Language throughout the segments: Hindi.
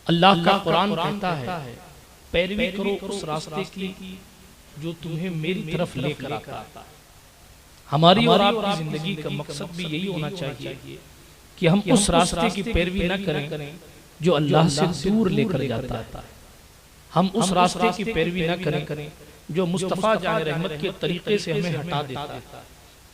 अल्लाह का कुरान कहता है पैरवी करो उस रास्ते की जो तुम्हें मेरी तरफ लेकर आता है। हमारी और आपकी जिंदगी का मकसद भी यही होना चाहिए कि हम उस रास्ते की पैरवी न करें जो अल्लाह से दूर लेकर जाता है। हम उस रास्ते की पैरवी न करें जो मुस्तफ़ा जान रहमत के तरीके से हमें हटा देता है।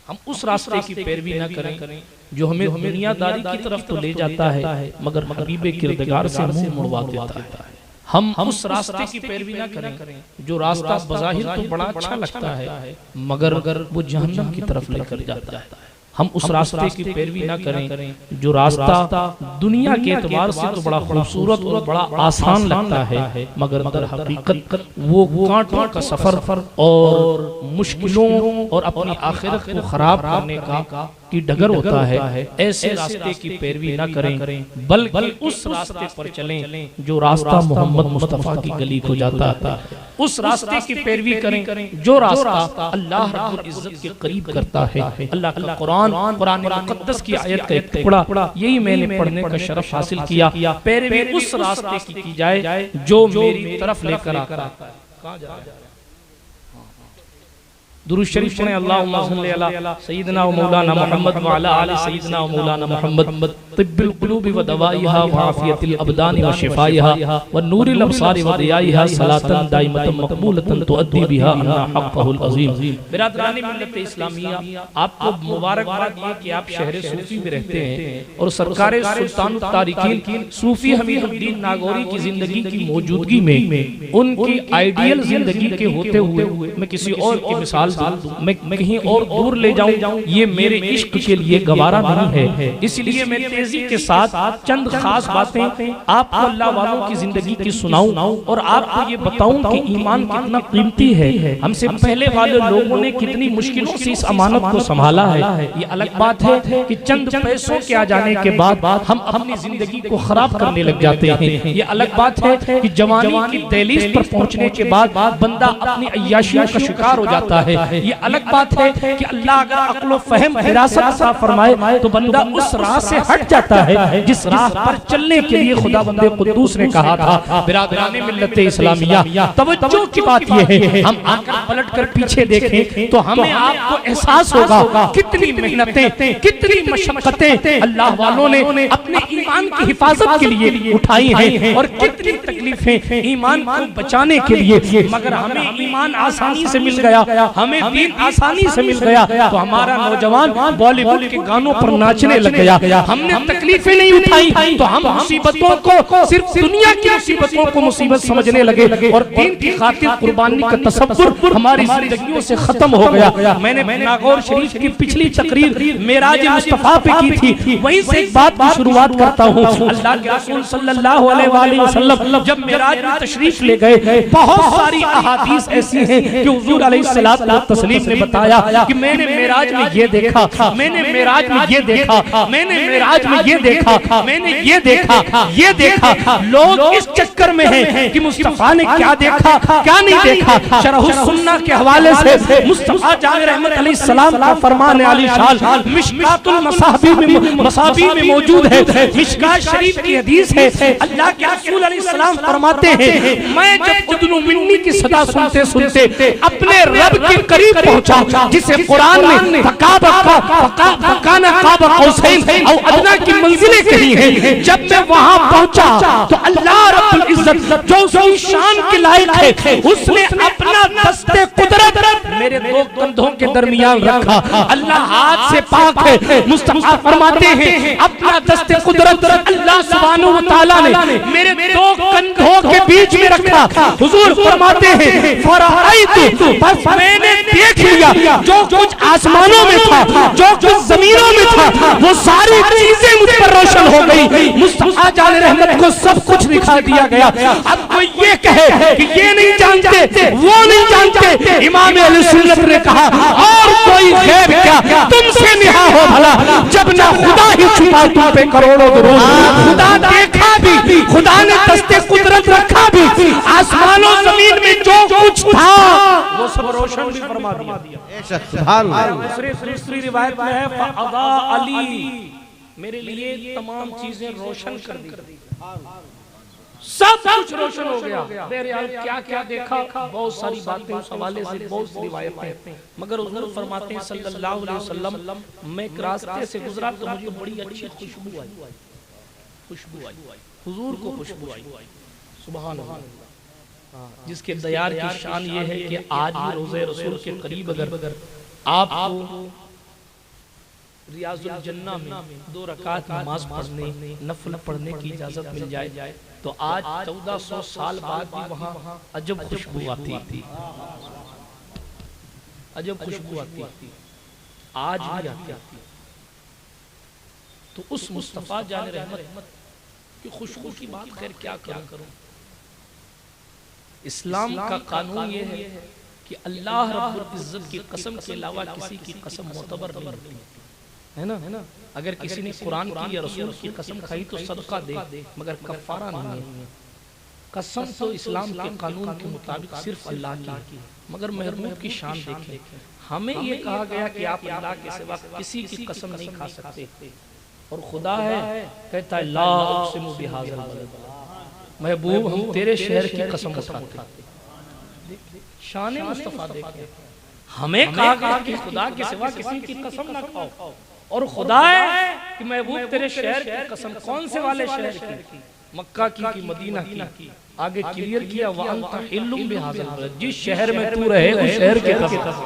हम उस रास्ते की पैरवी न करें जो हमें दुनियादारी की तरफ तो ले जाता है मगर हबीबे किरदगार से मुंह मुड़वा देता है। हम उस रास्ते की पैरवी न करें जो रास्ता बज़ाहिर तो बड़ा अच्छा लगता है मगर वो जहन्नम की तरफ लेकर जाता है। हम उस रास्ते की पैरवी न करें जो रास्ता दुनिया के एतबार से तो बड़ा खूबसूरत और बड़ा आसान लगता है मगर दर हकीकत वो कांटों का सफर और मुश्किलों और अपनी आखिरत को खराब करने का की डगर होता है। ऐसे रास्ते की पैरवी न करें बल्कि उस रास्ते पर चलें जो रास्ता मोहम्मद मुस्तफ़ा की गली को जाता है। उस रास्ते की पैरवी करें जो रास्ता अल्लाह रब्बुल इज्जत के करीब करता है। अल्लाह का कुरान मुक़द्दस की आयत का एक टुकड़ा यही मैंने पढ़ने का शरफ हासिल किया। पैरवी उस रास्ते की जाए जो मेरी तरफ लेकर आता है। कहां जा रहा है? दुरूद शरीफ पढ़ें अल्लाहुम्मा सल्ली अला सय्यिदना व मौलाना मुहम्मद व अला आलि सय्यिदना व मौलाना मुहम्मद तिब्बुल कुलूबि व दवाइहा व आफियतिल अबदानि व शिफाइहा व नूरिल अबसारि व दियाइहा सलातन दाइमतन मक़बूलतन तुअद्दी बिहा अन्ना हक़्क़हुल अज़ीम। बिरादरानी मिल्लत इस्लामिया, आपको मुबारकबाद ये कि आप शहर सूफी में रहते हैं और सरकार सुल्तान तारिकीन सूफी हमीदुद्दीन नागौरी की जिंदगी की मौजूदगी में उनकी आइडियल जिंदगी के होते हुए मैं किसी और की मिसाल मैं कहीं और दूर ले जाऊं ये मेरे इश्क के लिए गवारा नहीं है। इसलिए मैं तेजी के साथ चंद खास बातें आपको अल्लाह वालों की जिंदगी की सुनाऊं और आपको ये बताऊं कि ईमान कितना कीमती है। हमसे पहले वाले लोगों ने कितनी मुश्किलों से इस अमानत को संभाला है। ये अलग बात है कि चंद पैसों के आ जाने के बाद हम अपनी जिंदगी को खराब करने लग जाते हैं। ये अलग बात है कि जवानी की दहलीज पर पहुंचने के बाद बंदा अपनी अय्याशियों का शिकार हो जाता है। ये अलग बात है कि अल्लाह अगर अक्ल फहम हिरासत अता फरमाए तो बंदा उस राह से हट जाता है जिस राह पर चलने के लिए खुदा बंदे कुद्दूस ने कहा था। बिरादराने मिल्लत इस्लामिया, तवज्जो की बात ये है हम आकर पलट कर पीछे देखें तो हमें आपको एहसास होगा कितनी मेहनतें कितनी मशक्कतें अल्लाह वालों ने अपने ईमान की हिफाजत के लिए उठाई हैं और कितनी तकलीफें ईमान को बचाने के लिए। मगर हमें ईमान आसानी से मिल गया, हमें दीन आसानी से मिल गया तो हमारा नौजवान बॉलीवुड के गानों पर नाचने लग गया। हमने तकलीफें नहीं उठाई तो हम मुसीबतों को सिर्फ दुनिया की मुसीबतों को मुसीबत समझने लगे और दीन की खातिर कुर्बानी का तसव्वुर हमारी जिंदगियों से खत्म हो गया। मैंने नागौर शरीफ की पिछली तकरीर मेराज मुस्तफा पे की थी, वहीं से एक बात की शुरुआत करता हूँ। अल्लाह के रसूल सल्लल्लाहु अलैहि वसल्लम जब मेराज में तशरीफ ले गए बहुत सारी अहादीस ऐसी हैं कि हुजूर अलैहिस्सलातु तस्लीम ने बताया कि मैंने मेराज में ये देखा, मैंने मेराज में ये देखा, मैंने मेराज में ये देखा, मैंने ये देखा, ये देखा। लोग इस चक्कर में हैं कि मुस्तफा ने क्या देखा क्या नहीं देखा। शरह सुन्ना के हवाले से मुस्तफा जान रहमत अलैहिस्सलाम का फरमान आलीशान मिशकातुल मसाबी में मौजूद है। मिशकात शरीफ की हदीस है, अल्लाह के रसूल अलैहिस्सलाम फरमाते हैं मैं जब उदनु मिन्नी की सदा सुनते सुनते अपने रब के करीब पहुंचा जिसे कुरान में फकाना काब कौसैन और अदना की मंजिलें कही हैं। जब मैं वहां पहुंचा तो अल्लाह रब्बुल इज्जत जो उसकी शान के लायक है उसने अपना दस्ते कुदरत मेरे दो कंधों के दरमियान रखा। अल्लाह हाथ से पाक है। मुस्तफा फरमाते हैं अपना दस्ते कुदरत अल्लाह सुब्हानहु व तआला ने मेरे दो कंधों के बीच में रखा। हुजूर फरमाते हैं फराइतु बस मैंने देख लिया जो कुछ आसमानों में था जो कुछ जमीनों में था वो सारी चीजें मुझ पर रोशन हो गई। मुस्तफा जान रहमत को सब कुछ दिखा दिया गया। अब कोई ये कहे कि ये नहीं जानते वो नहीं जानते, इमाम अहले सुन्नत ने कहा और कोई गैब क्या तुमसे निहा हो भला जब ना खुदा ही छुपा तुम पे करोड़ों दुरूद। खुदा देखा भी, खुदा ने दस्ते कुदरत रखा भी, आसमानों जमीन में जो कुछ था वो सब रोशन भी फरमा दिया। सुभान अल्लाह। दूसरी रिवायत में है फअदा अली मेरे लिए तमाम चीजें रोशन कर दी। सब कुछ रोशन हो गया। बहरहाल क्या क्या देखा, बहुत सारी बातें उस हवाले से, बहुत सी रिवायतें, मगर हुजूर फरमाते हैं सल्लल्लाहु अलैहि वसल्लम, मैं एक रास्ते से गुजरा तो मुझे बड़ी अच्छी खुशबू आई, खुशबू आई, हुजूर को खुशबू आई। सुभान अल्लाह। जिसके दयार की शान ये है कि आज भी रोज़े रसूल के करीब अगर आपको रियाजुल जन्ना में 2 रकात नमाज पढ़ने, नफल पढ़ने की इजाजत मिल जाए तो आज 1400 साल बाद भी वहाँ अजब खुशबू आती थी, अजब खुशबू आती, आज भी आती। तो उस मुस्तफा जाने रहमत की खुशबू की बात खैर क्या करूं। इस्लाम का कानून ये है कि अल्लाह रब्बुल इज्जत की कसम के अलावा किसी की कसम मोतबर नहीं होती, है ना। अगर किसी ने कुरान की या रसूल की कसम खाई तो सदका दे, मगर कफारा नहीं है। कसम तो इस्लाम के कानून के मुताबिक सिर्फ अल्लाह की, मगर महबूब की शान देखें, हमें ये कहा गया कि आप अल्लाह के सिवा किसी की कसम नहीं खा सकते। और खुदा है कहता है ला उक़सिमु बिहाज़ल बलद, महबूब हम तेरे शहर की कसम उठाते। शान मुस्तफा देखें, हमें कहा गया कि खुदा के सिवा किसी की कसम ना खाओ, और खुदा है कि महबूब तेरे शहर की कसम। कौन से वाले शहर की? मक्का की मदीना की। आगे क्लियर किया व अंत हिल्लुम बिहाज़ल बलद, जिस शहर में तू रहे उस शहर की कसम,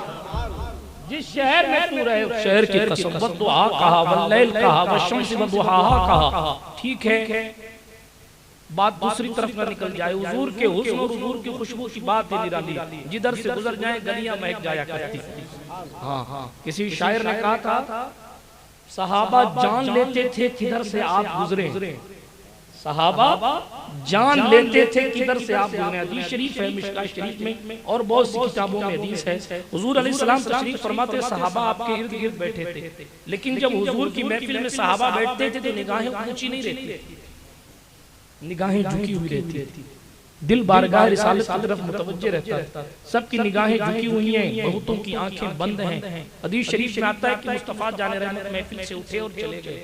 जिस शहर में तू रहे उस शहर की कसम। वद्दुहा कहा, वल्लैल कहा, वश्शम्सि वद्दुहाहा कहा। ठीक है, बात दूसरी तरफ न निकल जाए। हुजूर के हुस्न और हुजूर की खुशबू की बात ही निराली, जिधर से गुजर जाए गलियां महक जाया करती। हाँ, किसी शायर ने कहा था सहाबा जान लेते थे किधर से आप गुजरे, सहाबा जान लेते थे किधर से आप गुजरे। हदीस शरीफ है मिशकात शरीफ में और बहुत सी किताबों में हदीस है। हुजूर अलैहिस्सलाम तशरीफ फरमाते, सहाबा आपके इर्द गिर्द बैठे थे, लेकिन जब हुजूर की महफिल में सहाबा बैठते थे तो निगाहें ऊंची नहीं रहती, निगाहें झुकी हुई रहती थी, दिल बारगाह रिसालत की तरफ मुतवज्जे रहता है। सबकी निगाहें झुकी हुई हैं, बहुतों की आंखें बंद हैं। हदीस शरीफ में आता है कि मुस्तफा जाने रहमत महफिल से उठे और चले गए।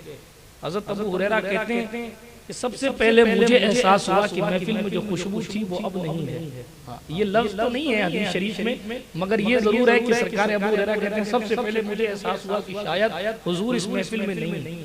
हज़रत अबू हुरैरा कहते हैं कि सबसे पहले मुझे एहसास हुआ कि महफिल में जो खुशबू थी वो अब नहीं है। ये लफ्ज़ तो नहीं है हदीस शरीफ में, मगर ये जरूर है कि सरकार अबू हुरैरा कहते हैं सबसे पहले मुझे एहसास हुआ कि शायद हुजूर इस महफिल में नहीं।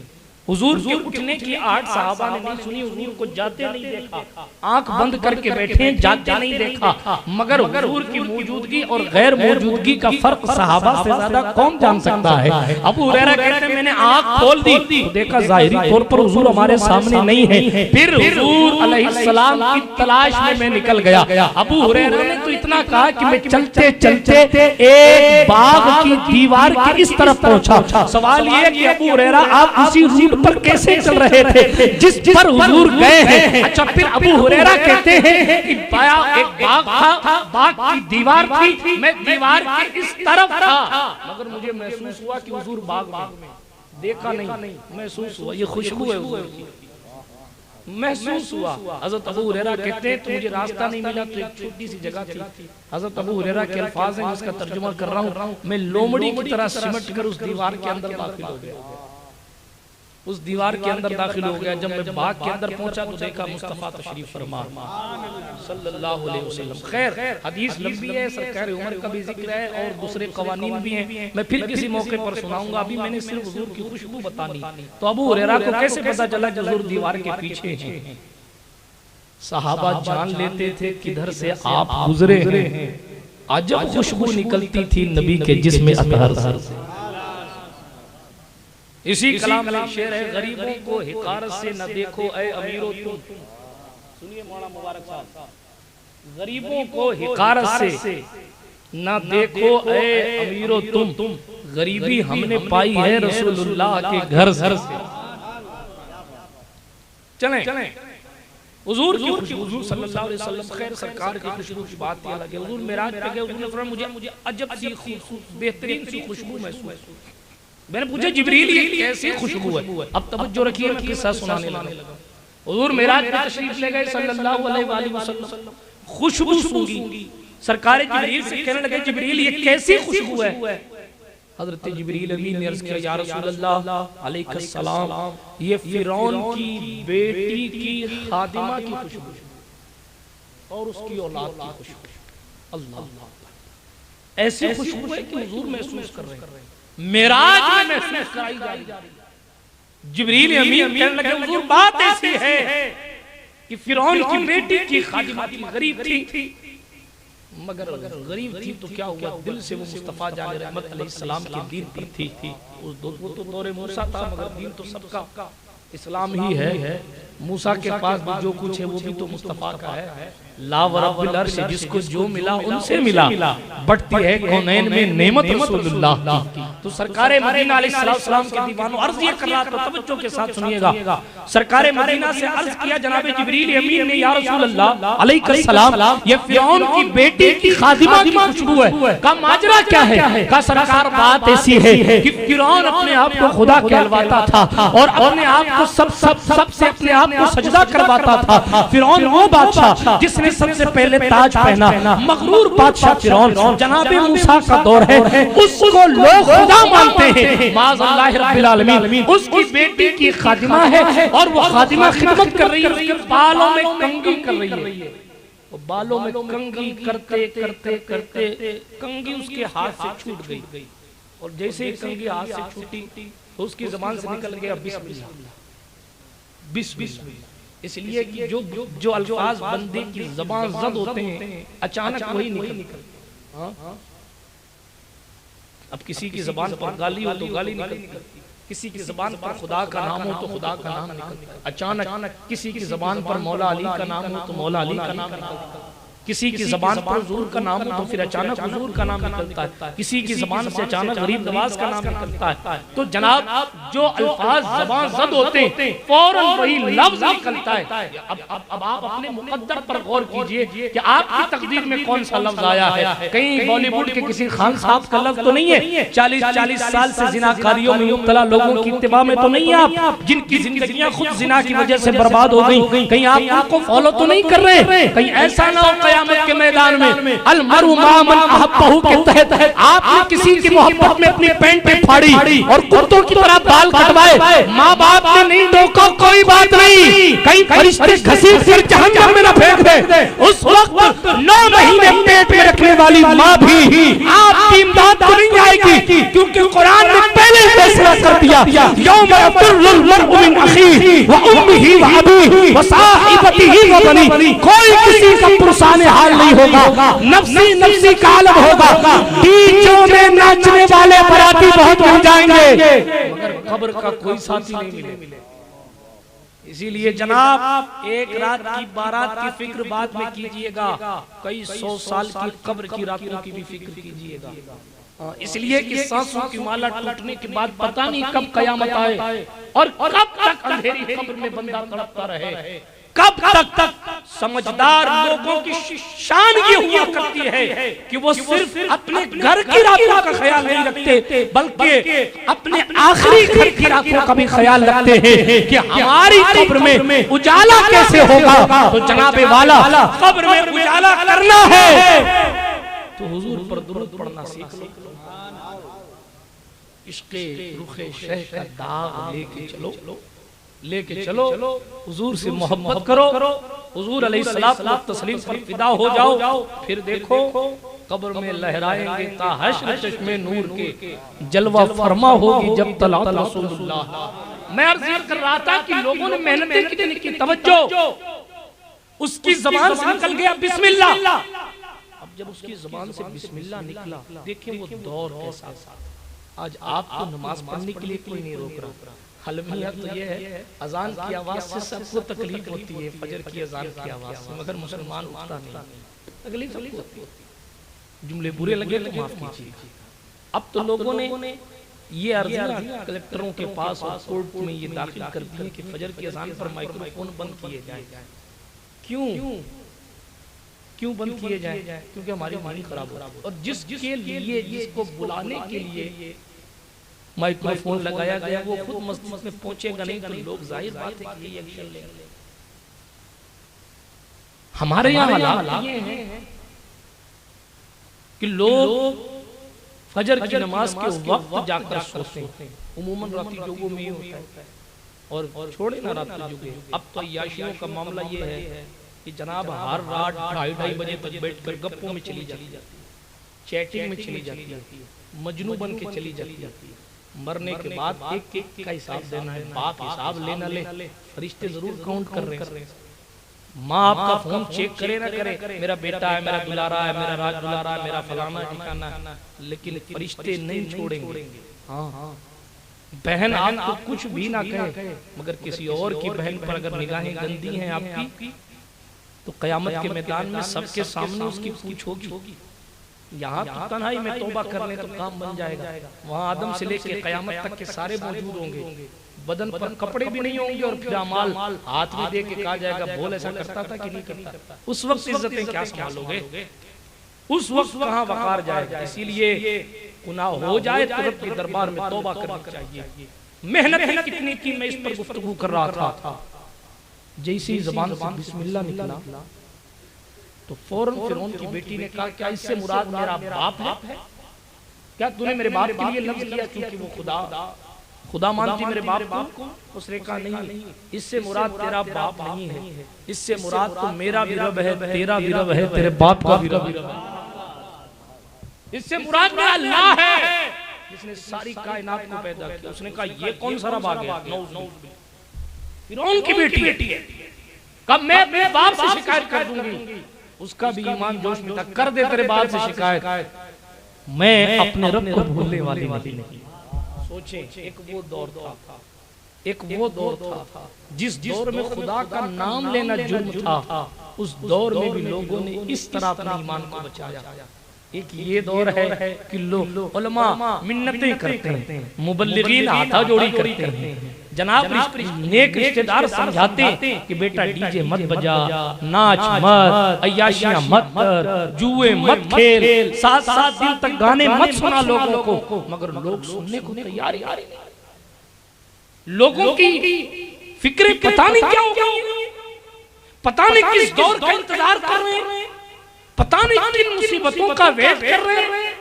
हुजूर के उठने की आठ सहाबा ने नहीं सुनी, हुजूर को जाते नहीं देखा, आंख बंद करके बैठे, जाते नहीं देखा, मगर हुजूर की मौजूदगी और गैर मौजूदगी का फर्क सहाबा से ज्यादा कौन जान सकता है। अबू हुरैरा कहते हैं मैंने आंख खोल दी तो देखा जाहिरी तौर पर हुजूर हमारे सामने नहीं है। फिर हुजूर अलैहिस्सलाम की तलाश में मैं निकल गया। अबू हुरैरा ने तो इतना कहा कि मैं चलते चलते एक बाग की दीवार के इस तरफ पहुंचा। सवाल ये कि अबू हुरैरा आप उसी रूट पर कैसे चल रहे थे जिस पर हुजूर गए हैं? अच्छा, फिर अबू हुरैरा कहते हैं कि एक बाग था, बाग की दीवार थी, मैं दीवार के इस तरफ था, मगर मुझे महसूस हुआ कि हुजूर बाग में, देखा नहीं, महसूस हुआ। ये खुशबू है हुजूर की, महसूस हुआ। हज़रत अबू हुरैरा कहते हैं तो मुझे रास्ता नहीं मिला, तो एक छोटी सी जगह थी। हज़रत अबू हुरैरा के अल्फाज हैं जिसका तर्जुमा कर रहा हूँ, मैं लोमड़ी की तरह सिमट कर उस दीवार के अंदर दाखिल हो गया, उस दीवार के अंदर दाखिल हो गया। जब मैं बाग के अंदर पहुंचा तो देखा मुस्तफा तशरीफ फरमा सल्लल्लाहु अलैहि वसल्लम। खैर हदीस लंबी है, सरकार उमर का भी जिक्र है और दूसरे कवानीन भी हैं, मैं फिर किसी मौके पर सुनाऊंगा। अभी मैंने सिर्फ हुजूर की खुशबू बतानी। तो अबू हुरैरा को कैसे पता चला कि हुजूर दीवार के पीछे हैं? सहाबा जान लेते थे किधर से आप गुजरे हैं। अजब खुशबू निकलती थी नबी के जिस्म अतहर से। इसी कलाम में शेर है, गरीबों को हिकारत से न देखो ऐ अमीरो तुम। सुनिए मौलाना मुबारक साहब, गरीबों को हिकारत से न देखो ऐ अमीरो तुम, गरीबी हमने पाई है रसूलुल्लाह के घर से। चलें हुजूर की खुशबू, हुजूर सल्लल्लाहु अलैहि वसल्लम, खैर सरकार की खुशबू की बात ही अलग है। हुजूर मेराज पे गए, हुजूर ने फरमाया मुझे अजब सी बेहतरीन सी खुशबू महसूस। मैंने पूछा जिब्रील ये कैसी खुशबू है? अब तवज्जो रखिए, मैं किस्सा सुनाने लगा। हुजूर मेराज पे तशरीफ ले गए सल्लल्लाहु अलैहि वसल्लम, खुशबू सूंघी। सरकार जिब्रील से कहने लगे जिब्रील ये कैसी खुशबू है? हजरत जिब्रील अमीन ने अर्ज किया या रसूल अल्लाह अलैहिस्सलाम, ये फिरौन की बेटी की खादिमा की खुशबू। और उसकी औलाद की खुशबू। अल्लाह, ऐसी खुशबू है कि हुजूर महसूस कर रहे हैं, मेराज में महसूस कराई जा रही है। जिब्रील अमीन कहने लगे हुजूर बात ऐसी है कि फिरौन की बेटी की खादिमा थी, गरीब थी, मगर गरीब थी तो क्या हुआ, दिल से वो मुस्तफा जाने रहमत अलैहिस्सलाम के दीन पर थी। वो तो दौरे मूसा था, मगर दीन तो सबका इस्लाम ही है। मूसा के पास भी जो कुछ है वो भी तो मुस्तफा का है। ला व रब्बिल अर्श, जिसको जो मिला उनसे मिला, बढ़ती है कौनैन में नेमत रसूलुल्लाह की। तो सरकारे मदीना अलैहिस्सलाम के दीवानों अर्ज ये कर रहा था, तवज्जो के साथ सुनिएगा। सरकारे मदीना से अर्ज किया जनाबे जिब्रील अमीन ने, या रसूलल्लाह अलैहिस्सलाम सलाम, ये फिरौन की बेटी की खादिमा की खुशबू है। का माजरा क्या है? का सरकार बात ऐसी है कि फिरौन अपने आप को खुदा कहलवाता था और अपने आप को सबसे अपने आप को सजदा करवाता था। फिरौन वो बादशाह जिसने सबसे पहले ताज पहना, मगरूर बादशाह फिरौन, जनाबे मूसा का दौर है, उसको लोग खुदा मानते हैं, माज़अल्लाह रब्बिल आलमीन। उसकी बेटी की खादिमा है और वो खादिमा खिदमत कर रही है, उसके बालों में कंघी कर रही है। वो बालों में कंघी करते करते करते कंघी उसके हाथ से छूट गई, और जैसे ही कंघी हाथ से छूटी तो उसकी जुबान से निकल गया बिस्मिल्लाह, बिस्मिल्लाह। इसलिए कि जो अल्फाज बंदे की ज़बान ज़द होते हैं अचानक वही निकल। अब किसी की ज़बान पर गाली हो तो गाली निकलती, किसी की ज़बान पर खुदा का नाम हो तो खुदा का नाम निकलता, अचानक किसी की ज़बान पर मौला अली का नाम हो तो मौला अली का नाम निकलता, किसी की ज़बान पर हुजूर का नाम हो तो फिर अचानक हुजूर का नाम निकलता है, किसी की ज़बान से अचानक गरीब नवाज का नाम निकलता है। तो जनाब जो अल्फाज ज़बान ज़द होते हैं फौरन वही लफ्ज़ निकलता है। अब आप अपने मुक़द्दर पर गौर कीजिए कि आपकी तकदीर में कौन सा लफ्ज़ आया है। कहीं बॉलीवुड के किसी खान साहब का लफ्ज़ तो नहीं है, 40-40 साल से ज़िनाकारियों में मुब्तला लोगों की इत्तिबा में तो नहीं है आप, जिनकी जिंदगियां खुद ज़िना की वजह से बर्बाद हो गई। कहीं आप उनको फॉलो तो नहीं कर रहे? कहीं ऐसा ना हो क़यामत के मैदान में अल मरु मा मन अहब्बहु के तहत आपने किसी की मोहब्बत में अपनी पैंट फाड़ी और कुत्तों की तरह बाल कटवाए, माँ बाप ने नहीं रोका, कोई बात नहीं, कहीं फरिश्ते घसीट कर जहन्नम में न फेंक दे, उस वक्त 9 महीने पेट में रखने वाली माँ भी आपकी इमदाद को नहीं आएगी, क्योंकि कुरान ने पहले फैसला कर दिया, यौम यफिर्रुल मर्उ मिन अखीही व उम्मिही व अबीही व साहिबतिही व बनी। कोई किसी का पुरसाने हाल नहीं होगा, नफ्सी नफ्सी का आलम होगा, डीजों में नाचने वाले बराती बहुत मिल जाएंगे, मगर कब्र का कोई साथी नहीं मिलेगा। इसीलिए जनाब एक रात की बारात की फिक्र बाद में कीजिएगा, कई 100 साल की कब्र की रातों की भी फिक्र कीजिएगा। इसलिए कि सांसों की माला टूटने के बाद पता नहीं कब कयामत आए और कब तक अंधेरी कब्र में बंदा तड़पता रहे, कब तक समझदार लोगों की शान ये हुआ करती है कि वो सिर्फ अपने घर की रातों का ख्याल नहीं रखते, बल्कि अपने आखिरी घर की रातों का भी ख्याल रखते हैं कि हमारी कब्र में उजाला कैसे होगा। तो जनाबे वाला कब्र में उजाला करना है तो हुजूर पर दुरूद पढ़ना सीख लो, इश्क़े रुखे शह का दाग लेके चलो, हुजूर से मोहब्बत करो, हुजूर अलैहिस्सलाम तस्लीम पर फिदा हो जाओ, फिर देखो कब्र में लहराएंगे ता हश्र चश्मे नूर के, जलवा फरमा होगी जब तला रसूलुल्लाह। मैं अर्ज़ कर रहा था कि लोगों ने मेहनतें कितनी की, तवज्जो, उसकी ज़बान से निकल गया बिस्मिल्लाह। अब जब उसकी ज़बान से बिस्मिल्लाह निकला, देखिए वो दौर कैसा। आज आपको नमाज पढ़ने के लिए कोई नहीं रोक रहा, अलमिया तो ये है अजान की आवाज से सबको तकलीफ होती है, फजर की अजान की आवाज से, मगर मुसलमान उठता नहीं, तकलीफ होती है। जुमले बुरे लगे तो माफ कीजिए। अब तो लोगों ने ये अर्जियां कलेक्टरों के पास और कोर्ट में ये दाखिल कर दी है कि फजर की अजान पर माइक्रोफोन बंद किए जाए। क्यों बंद किए जाए? क्योंकि हमारी मानी खराब हो, और जिसके लिए जिसको बुलाने के लिए माइक्रोफोन लगाया गया वो खुद मस्जिद में पहुंचेगा नहीं, तो लोग जाहिर बात है कि ये एक्शन लेंगे। हमारे यहाँ हालात ये हैं कि लोग फजर की नमाज के वक्त जाकर सोते हैं, उमूमन राती जुगों में ही होता है, और छोड़े ना राती जुगे। अब तो याशियों का मामला ये है कि जनाब हर रात 2:30 बजे तक बैठकर गप्पों में चली जाती है, चैटिंग में चली जाती है, मजनू बन के चली जाती है। मरने के बाद एक एक का हिसाब देना है, बाप हिसाब लेना ले, फरिश्ते जरूर काउंट कर रहे हैं। माँ आपका फोन चेक करे ना करे, मेरा बेटा है, मेरा दुलारा है, मेरा राज दुलारा है, मेरा फलाना ठिकाना, लेकिन फरिश्ते नहीं छोड़ेंगे। हाँ, बहन आपको कुछ भी ना कहे, मगर किसी और की बहन पर अगर निगाहें गंदी हैं आपकी, तो कयामत के मैदान में सबके सामने उसकी पूछ होगी। यहाँ तो तन्हाई में तौबा कर ले तो काम बन जाएगा, वहाँ आदम से लेकर कयामत तक के सारे मौजूद होंगे, बदन पर कपड़े भी नहीं होंगे और फिर अमाल हाथ में दे के कहा जाएगा बोल ऐसा करता था कि नहीं करता। उस वक्त इज्जतें क्या संभालोगे, उस वक्त कहाँ वकार जाएगा। इसीलिए गुनाह हो जाए तो रब के दरबार में तौबा करनी चाहिए। मेहनत कितनी की मैं इस पर गुफ्तगू कर रहा था, जैसे ही ज़बान से बिस्मिल्लाह निकला तो फौरन फिरौन की बेटी ने कहा क्या इससे मुराद मेरा बाप है? क्या तूने मेरे बाप के लिए लफ्ज़ किया क्योंकि वो खुदा मानती मेरे बाप को? उसने कहा नहीं, इससे मुराद तेरा बाप नहीं है, इससे मुराद तो मेरा भी रब है, तेरा भी रब है, तेरे बाप का भी रब है। इससे मुराद मेरा अल्लाह है जिसने सारी कायनात को पैदा किया। उसने कहा ये कौन सा रब आ गया? फिरौन की बेटी है। कब मैं अपने बाप से शिकायत कर दूंगी। उसका भी ईमान जोश में था, कर दे तेरे बाप से शिकायत, मैं अपने रब को भूलने वाली नहीं। सोचें, एक वो दौर था जिस दौर में खुदा का नाम लेना जुर्म था, उस दौर में भी लोगों ने इस तरह अपने ईमान को बचाया। एक ये दौर है कि लोग उलमा मिन्नतें करते हैं, मुबल्लिगीन हाथाजोड़ी करते हैं, जनाब नेक रिश्तेदार समझाते हैं कि बेटा डीजे मत बजा, नाच मत, अय्याशियां मत कर, जुए मत खेल, 7-7 दिन तक गाने मत सुना लोगों को, मगर लोग सुनने को तैयार ही नहीं। लोगों की फिक्र पता नहीं क्या हो गई, पता नहीं किस दौर का इंतजार कर रहे हैं, पता नहीं किन मुसीबतों का वेट कर रहे हैं।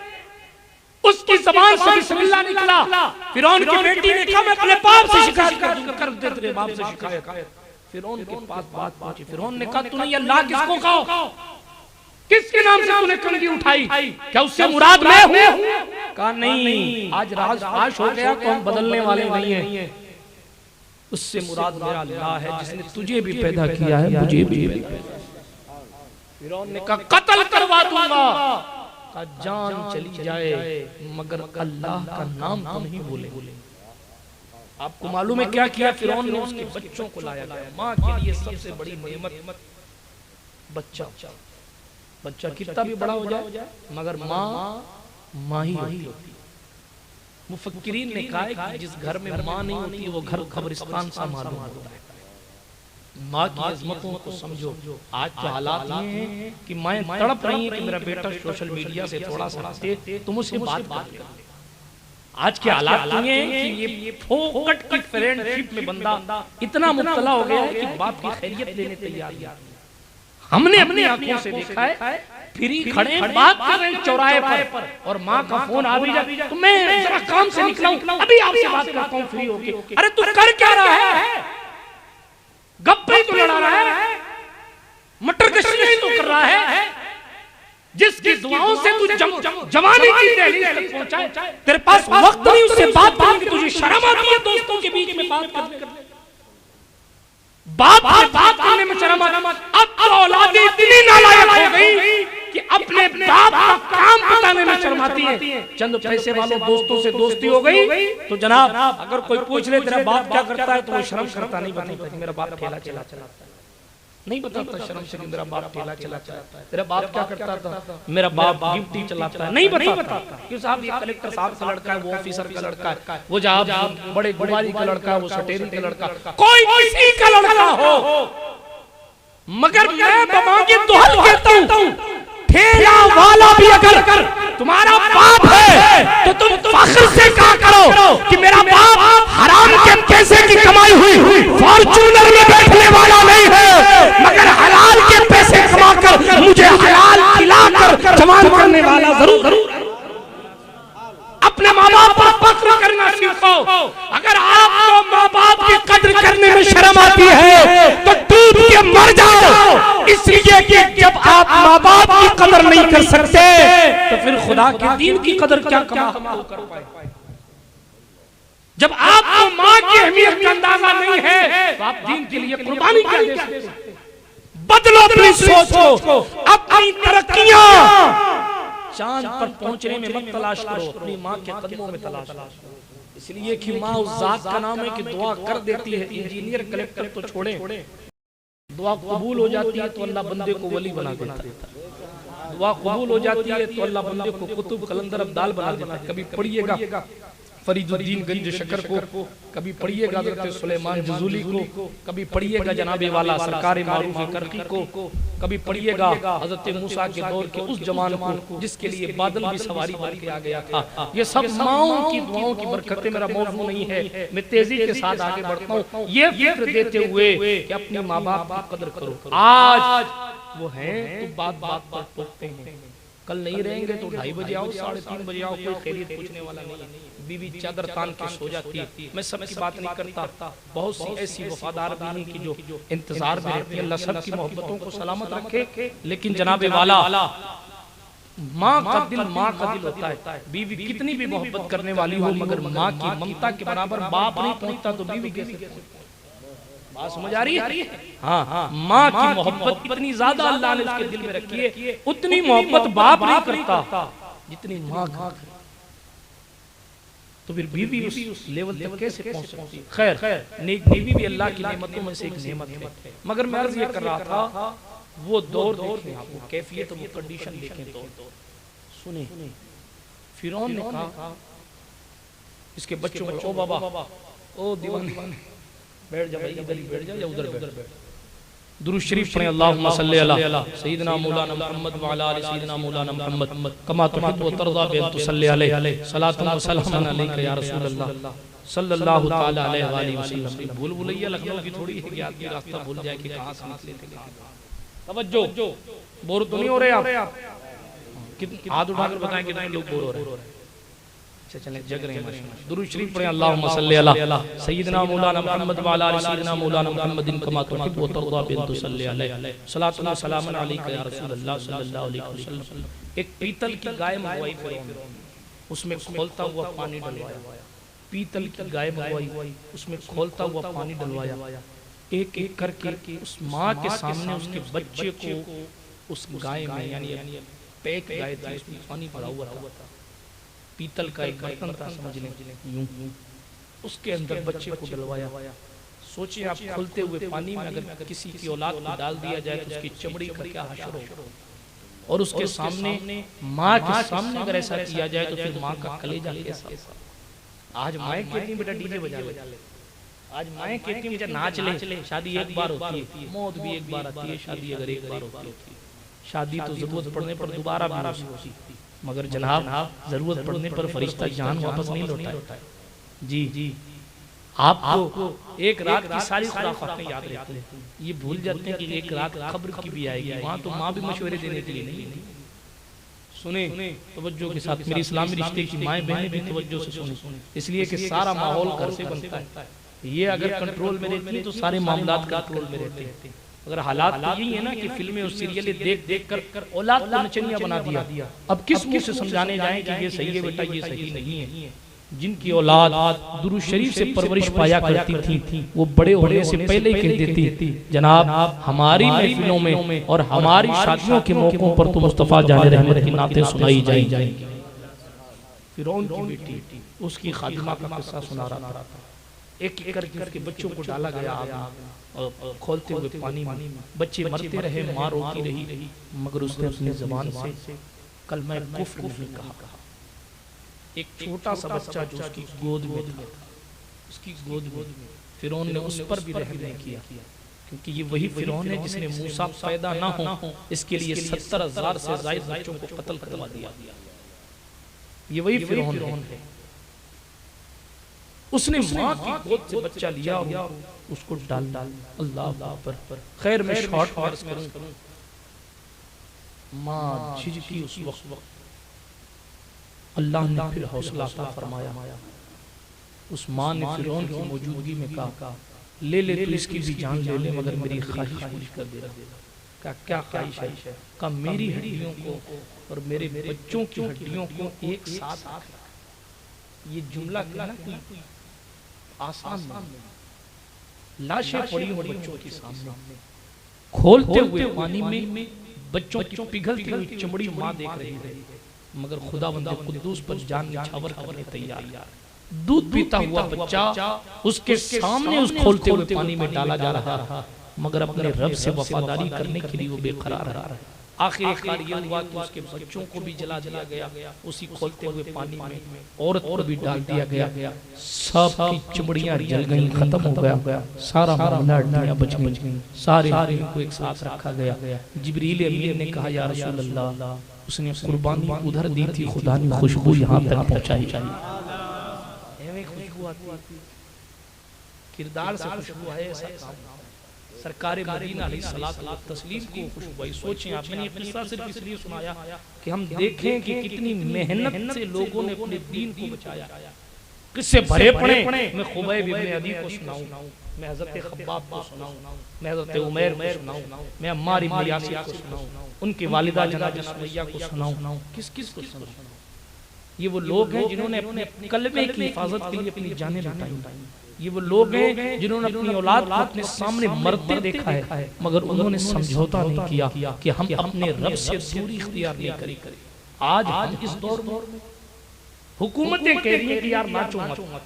उसकी ज़बान से बिस्मिल्लाह निकला। फिरौन की बेटी ने कहा मैं अपने बाप से शिकायत कर दे, तेरे बाप से शिकायत। फिरौन के पास बात पहुंची। फिरौन ने कहा तूने ये अल्लाह किसको कहा? किसके नाम से तूने कंगी उठाई? क्या उससे मुराद मैं हूं? कहा नहीं, आज राज फाश हो गया तो हम बदलने वाले नहीं हैं। उससे मुराद मेरा अल्लाह है जिसने तुझे भी पैदा किया है, मुझे भी। फिरौन ने कहा कत्ल करवा दूंगा, का जान चली जाए मगर अल्लाह का नाम तो नहीं बोले। आपको मालूम है क्या किया फिरौन ने? उसके बच्चों को लाया गया। माँ के लिए सबसे बड़ी नेमत बच्चा कितना भी बड़ा हो जाए मगर माँ ही होती है। मुफक्किरीन ने कहा कि जिस घर में माँ नहीं होती वो घर कब्रिस्तान सा मालूम होता है। माँ की अजमतों को समझो। आज तो हालात ये हैं कि माँ तड़प रही है कि मेरा बेटा सोशल मीडिया से थोड़ा सा हंसे तो मुझसे बात कर। आज के हालात ये हैं कि ये फोकट की फ्रेंडशिप में बंदा इतना मुब्तला हो गया है कि बाप की खैरियत लेने तैयार नहीं। हमने अपनी आंखों से देखा है, फ्री खड़े बात कर रहे चौराहे पर और माँ का फोन आ भी जाए तो मैं जरा काम से निकला हूं, अभी आपसे बात करता हूं फ्री होके। अरे तू कर क्या रहा है? गप्पे तो लड़ा रहा है, मटर कशी तो कर रहा है, जिसकी दुआओं से तू जवानी की दहलीज तक पहुंचा है। तेरे पास वक्त नहीं उससे बात करने की, तुझे शर्म आती है दोस्तों के बीच में बात करने? बात करने में शर्म आती है। अब तो औलादें इतनी नालायक हो गई कि अपने बाप का काम बताने में शर्म आती है। चंद पैसे वालों दोस्तों से दोस्ती हो गई तो जनाब अगर कोई पूछ ले तेरा बाप क्या करता है तो वो शर्म करता नहीं बताता कि मेरा बाप ठेला चलाता है, नहीं बताता शर्म से कि मेरा बाप ठेला चलाता है। तेरा बाप क्या करता था? मेरा बाप गिफ्टी चलाता है, नहीं बताता क्यों साहब ये कलेक्टर साहब का लड़का है, वो ऑफिसर का लड़का है, वो जहां बड़े गुबारी का लड़का है, वो सटेरी का लड़का, कोई किसी का लड़का हो, मगर मैं बमांगे दुहल कहता हूं ठेला वाला भी अगर तुम्हारा बाप है तो तुम फख्र से कहा करो कि मेरा बाप हराम के पैसे की कमाई हुई फॉर्च्यूनर में बैठने वाला नहीं है, मगर हलाल के पैसे कमाकर मुझे हलाल खिलाकर जवान करने वाला जरूर है। अपने माँ बाप पर फख्र करना सीखो। अगर आपको माँ बाप की कद्र करने में शर्म आती है तो डूब के मर जाओ, इसलिए कि जब आप माँ बाप की कदर नहीं कर सकते तो फिर खुदा के दीन की कदर क्या कर पाए। जब आपको माँ की अहमियत का अंदाजा नहीं है तो आप दीन के लिए कुर्बानी क्या दे सकते हैं। बदलो अपनी सोच को, अपनी तरक्कियां चांद पर पहुंचने में मत तलाश करो, अपनी माँ के कदमों में तलाश करो। इसलिए कि माँ उस जात का नाम है कि दुआ कर देती है। इंजीनियर कलेक्टर तो छोड़े, दुआ कबूल हो जाती है तो अल्लाह बंदे को वली बना देता है। दुआ कबूल हो जाती है तो अल्लाह बंदे को कुतुब कलंदर अब्दाल बना देता है। कभी पढ़िएगा फरीदुद्दीन गंज शकर को, कभी पढ़िएगा हज़रत सुलेमान जज़ूली को, कभी पढ़िएगा जनाबे वाला सरकार मारूफ करकी को, कभी पढ़िएगा हज़रत मूसा के दौर के उस जमान को जिसके लिए बादल भी सवारी बन के आ गया था। ये सब माओं की दुआओं की बरकतें। मेरा मौजू नहीं है, मैं तेजी के साथ आगे बढ़ता हूँ ये फिक्र देते हुए कि अपने माँ बाप की कदर करो। आज वो हैं तो बात बात पर टोकते हैं, कल नहीं रहेंगे तो 2:30 बजे आओ, 3:30 बजे आओ, कोई खैरियत पूछने वाला नहीं है। बीवी चादर तान के सो जाती है। मैं सबकी बात नहीं करता, बहुत सी ऐसी वफादार बीवी की जो इंतजार में रहती है। अल्लाह सब की मोहब्बतों को सलामत रखे। लेकिन जनाबे वाला माँ का दिल होता है। बीवी कितनी भी मोहब्बत करने वाली हो मगर माँ की ममता के बराबर बाप नहीं पहुंचता तो बीवी कैसे? बात समझ आ रही है? हाँ, माँ की मोहब्बत इतनी ज्यादा अल्लाह ने उसके दिल में रखी है, उतनी मोहब्बत बाप नहीं करता जितनी माँ करती। तो फिर बीवी उस लेवल तक कैसे पहुंच सकती? खैर, नेक बीवी भी अल्लाह की नेमतों में से एक नेमत है। मगर मैं अर्ज ये कर रहा था, वो दौर देखें, आप वो कैफियत, वो कंडीशन देखें। तो सुने, फिरौन ने कहा इसके बच्चों को, ओ बाबा, ओ दीवाने, बैठ जा भाई, इधर ही बैठ जा या उधर बैठ जा। दुरूद शरीफ पढ़ें, अल्लाहुम्मा सल्ली अला सय्यिदना मौलाना मुहम्मद व अला आलि सय्यिदना मौलाना मुहम्मद कमा तुहिब्बु व तर्ज़ा बि अन तुसल्ली अलैहि सलातुन व सलामुन अलैका या रसूल अल्लाह सल्लल्लाहु तआला अलैहि व आलिहि वसल्लम। भूल भुलैया लखनऊ की थोड़ी है कि आदमी रास्ता भूल जाए कि कहां से निकले थे। तवज्जो, बोर तो नहीं हो रहे आप? हाथ उठाकर बताएं कितने लोग बोर हो रहे हैं। अच्छा चलें, जग रहे हैं माशाअल्लाह। दुरूद शरीफ पढ़ें, अल्लाहुम्मा सल्ली अला सय्यिदना मौलाना मुहम्मद व अला आलि सय्यिदना मौलाना मुहम्मदिन कमा तुहिब्बु व तर्ज़ा बि अन तुसल्ली अलैहि सलातुन व सलामुन अलैका या रसूल अल्लाह सल्लल्लाहु अलैहि वसल्लम। एक पीतल की गाय मंगवाई फिरौन, उसमें खोलता हुआ पानी डलवाया। पीतल की गाय मंगवाई, उसमें खोलता हुआ पानी डलवाया। एक एक करके उस माँ के सामने उसके बच्चे को उस गाय में, यानी पैक गाय थी, उसमें पानी भरा हुआ था। पीतल का एक बर्तन था, समझ लें यूं, उसके अंदर बच्चे को डलवाया। सोचिए आप, खुलते हुए पानी में अगर किसी की औलाद को डाल दिया जाए तो उसकी चमड़ी का क्या हश्र हो। और उसके सामने, माँ के सामने अगर ऐसा किया जाए तो फिर माँ का कलेजा कैसा। आज माएँ कहती हैं बेटा डीजे बजा ले, आज माएँ कहती हैं बेटा नाच ले। शादी एक बार होती है, मौत भी एक बार आती है। शादी अगर एक बार होती है, शादी तो जरूरत पड़ने पर दोबारा भी होती है, मगर जनाब जरूरत पड़ने पर फरिश्ता जान वापस नहीं लौटाता है। जी, आपको एक रात की सारी खुराफातें याद रहती हैं, ये भूल जाते हैं कि एक रात कब्र की भी आएगी। वहाँ तो माँ भी मशवरे देने के लिए नहीं। सुने तवज्जो के साथ, मेरी इस्लामी रिश्ते की माएँ बहनें भी तवज्जो से सुने, इसलिए कि सारा माहौल घर से बनता है। ये अगर कंट्रोल में रहती है तो सारे मामलात कंट्रोल में रहते हैं। अगर हालात तो यही है ना कि फिल्में और सीरियलें देख कर औलाद को नचनिया बना दिया। अब किस मुंह से समझाने जाएं कि ये सही है बेटा, ये सही नहीं है। जिनकी औलाद दुरूद शरीफ से परवरिश पाया करती थी, वो बड़े होने से पहले ही कह देती थी जनाब हमारी महफिलों में और हमारी शादियों के मौकों पर तो मुस्तफा जाने रहमत की नातें सुनाई जाएंगी। फिरौन की बेटी उसकी खादिमा का किस्सा सुना रहा था। एक एक करके उसके बच्चों को डाला गया आग और खोलते हुए पानी में बच्चे मरते रहे, माँ रोती रही, मगर उसने अपनी ज़बान से कलमा कुफ्र नहीं कहा। एक छोटा सा बच्चा जो उसकी गोद में था, उसकी गोद में फिरौन ने उस पर भी रहम नहीं किया, क्योंकि ये वही फिरौन है जिसने मूसा पैदा ना हो इसके लिए 70,000 से ज़ायद बच्चों को कत्ल करवा दिया। ये वही फिरौन है। उसने माँ की गोद से बच्चा लिया और उसको डाल अल्लाह पर। खैर मैं शॉर्ट अर्ज करूं, माँ झिझकी उस वक्त। अल्लाह ने फिर हौसला अता फरमाया। उस माँ ने फिरौन की मौजूदगी में कहा ले तू इसकी भी जान ले, मगर मेरी ख्वाहिश पूरी कर दे। क्या ख्वाहिश है? का मेरी हड्डियों को और मेरे बच्चों की हड्डियों को एक साथ रखें। ये जुमला कहना कोई आसान नहीं। लाशें पड़ी हुई बच्चों के सामने, खोलते हुए पानी में बच्चों की पिघलती हुई चमड़ी माँ देख रही है, मगर खुदावंद कुद्दूस पर जान निछावर करने तैयार। दूध पीता हुआ बच्चा उसके सामने उस खोलते हुए पानी में डाला जा रहा, मगर अपने रब से वफादारी करने के लिए वो बेकरार रहा। आखिरकार ये हुआ कि उसके बच्चों को भी जला दिया गया, उसी खोलते हुए पानी में औरत को भी डाल दिया गया। सब की चमड़ियां जल गईं, खत्म हो गया, सारा मामला हड्डियां बच गईं, सारे को एक साथ रखा गया। जिब्रील अमीन ने कहा, या रसूल अल्लाह, उसने कुर्बानी उधर दी थी, खुदा ने खुशबू यहाँ तक पहुँचाई। खुशबू आती, किरदार से खुशबू है, ऐसा काम। सरकार मदीना अलैहिस्सलातु व तस्लीम को खुशबू आई। सोचें आप, मैंने ये किस्सा सिर्फ इसलिए सुनाया कि हम देखें कि कितनी मेहनत से लोगों ने अपने दीन को बचाया। किससे भरे पड़े, मैं खुबैब इब्न अदी को सुनाऊं, मैं हज़रत खब्बाब को सुनाऊं, मैं हज़रत उमैर को सुनाऊं, मैं अम्मार इब्न यासिर को सुनाऊं, उनकी वालिदा जनाब सुमैया को सुनाऊं, किस किस को सुनाऊं? ये वो लोग हैं जिन्होंने अपने कलमे की हिफाजत के लिए अपनी जानें लुटाई। ये वो लोग हैं जिन्होंने अपनी औलाद को अपने सामने मरते देखा है, मगर उन्होंने समझौता नहीं किया कि हम अपने रब से दूरी इख्तियार नहीं करें। आज इस दौर में हुकूमतें कह रही हैं कि यार नाचो मत,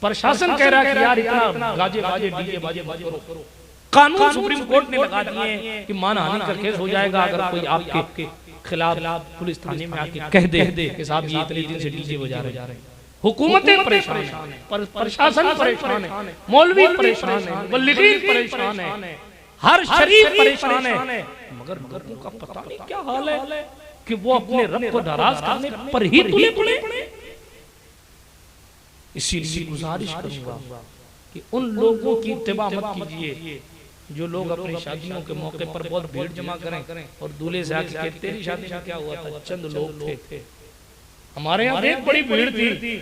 प्रशासन कह रहा है कि यार इतना गाजे बाजे डीजे बाजे करो, कानून सुप्रीम कोर्ट ने लगा दिए कि मानहानि का केस हो जाएगा अगर कोई आपके खिलाफ पुलिस थाने में आके कह दे कि साहब ये इतने दिन से डीजे बजा रहे हैं। हुकूमतें परेशान है, प्रशासन परेशान है, मौलवी परेशान है, मुबल्लिगीन परेशान है, हर शरीफ परेशान है, मगर लोगों का पता नहीं क्या हाल है कि वो अपने रब को नाराज करने पर ही तुले पड़े। इसीलिए गुजारिश करूंगा कि उन लोगों की इत्तिबा मत कीजिए जो लोग अपनी शादियों के मौके पर बहुत भीड़ जमा करें और दूल्हे से आके कहते तेरी शादी में क्या हुआ था, चंद लोग थे, हमारे यहाँ एक बड़ी भीड़ थी।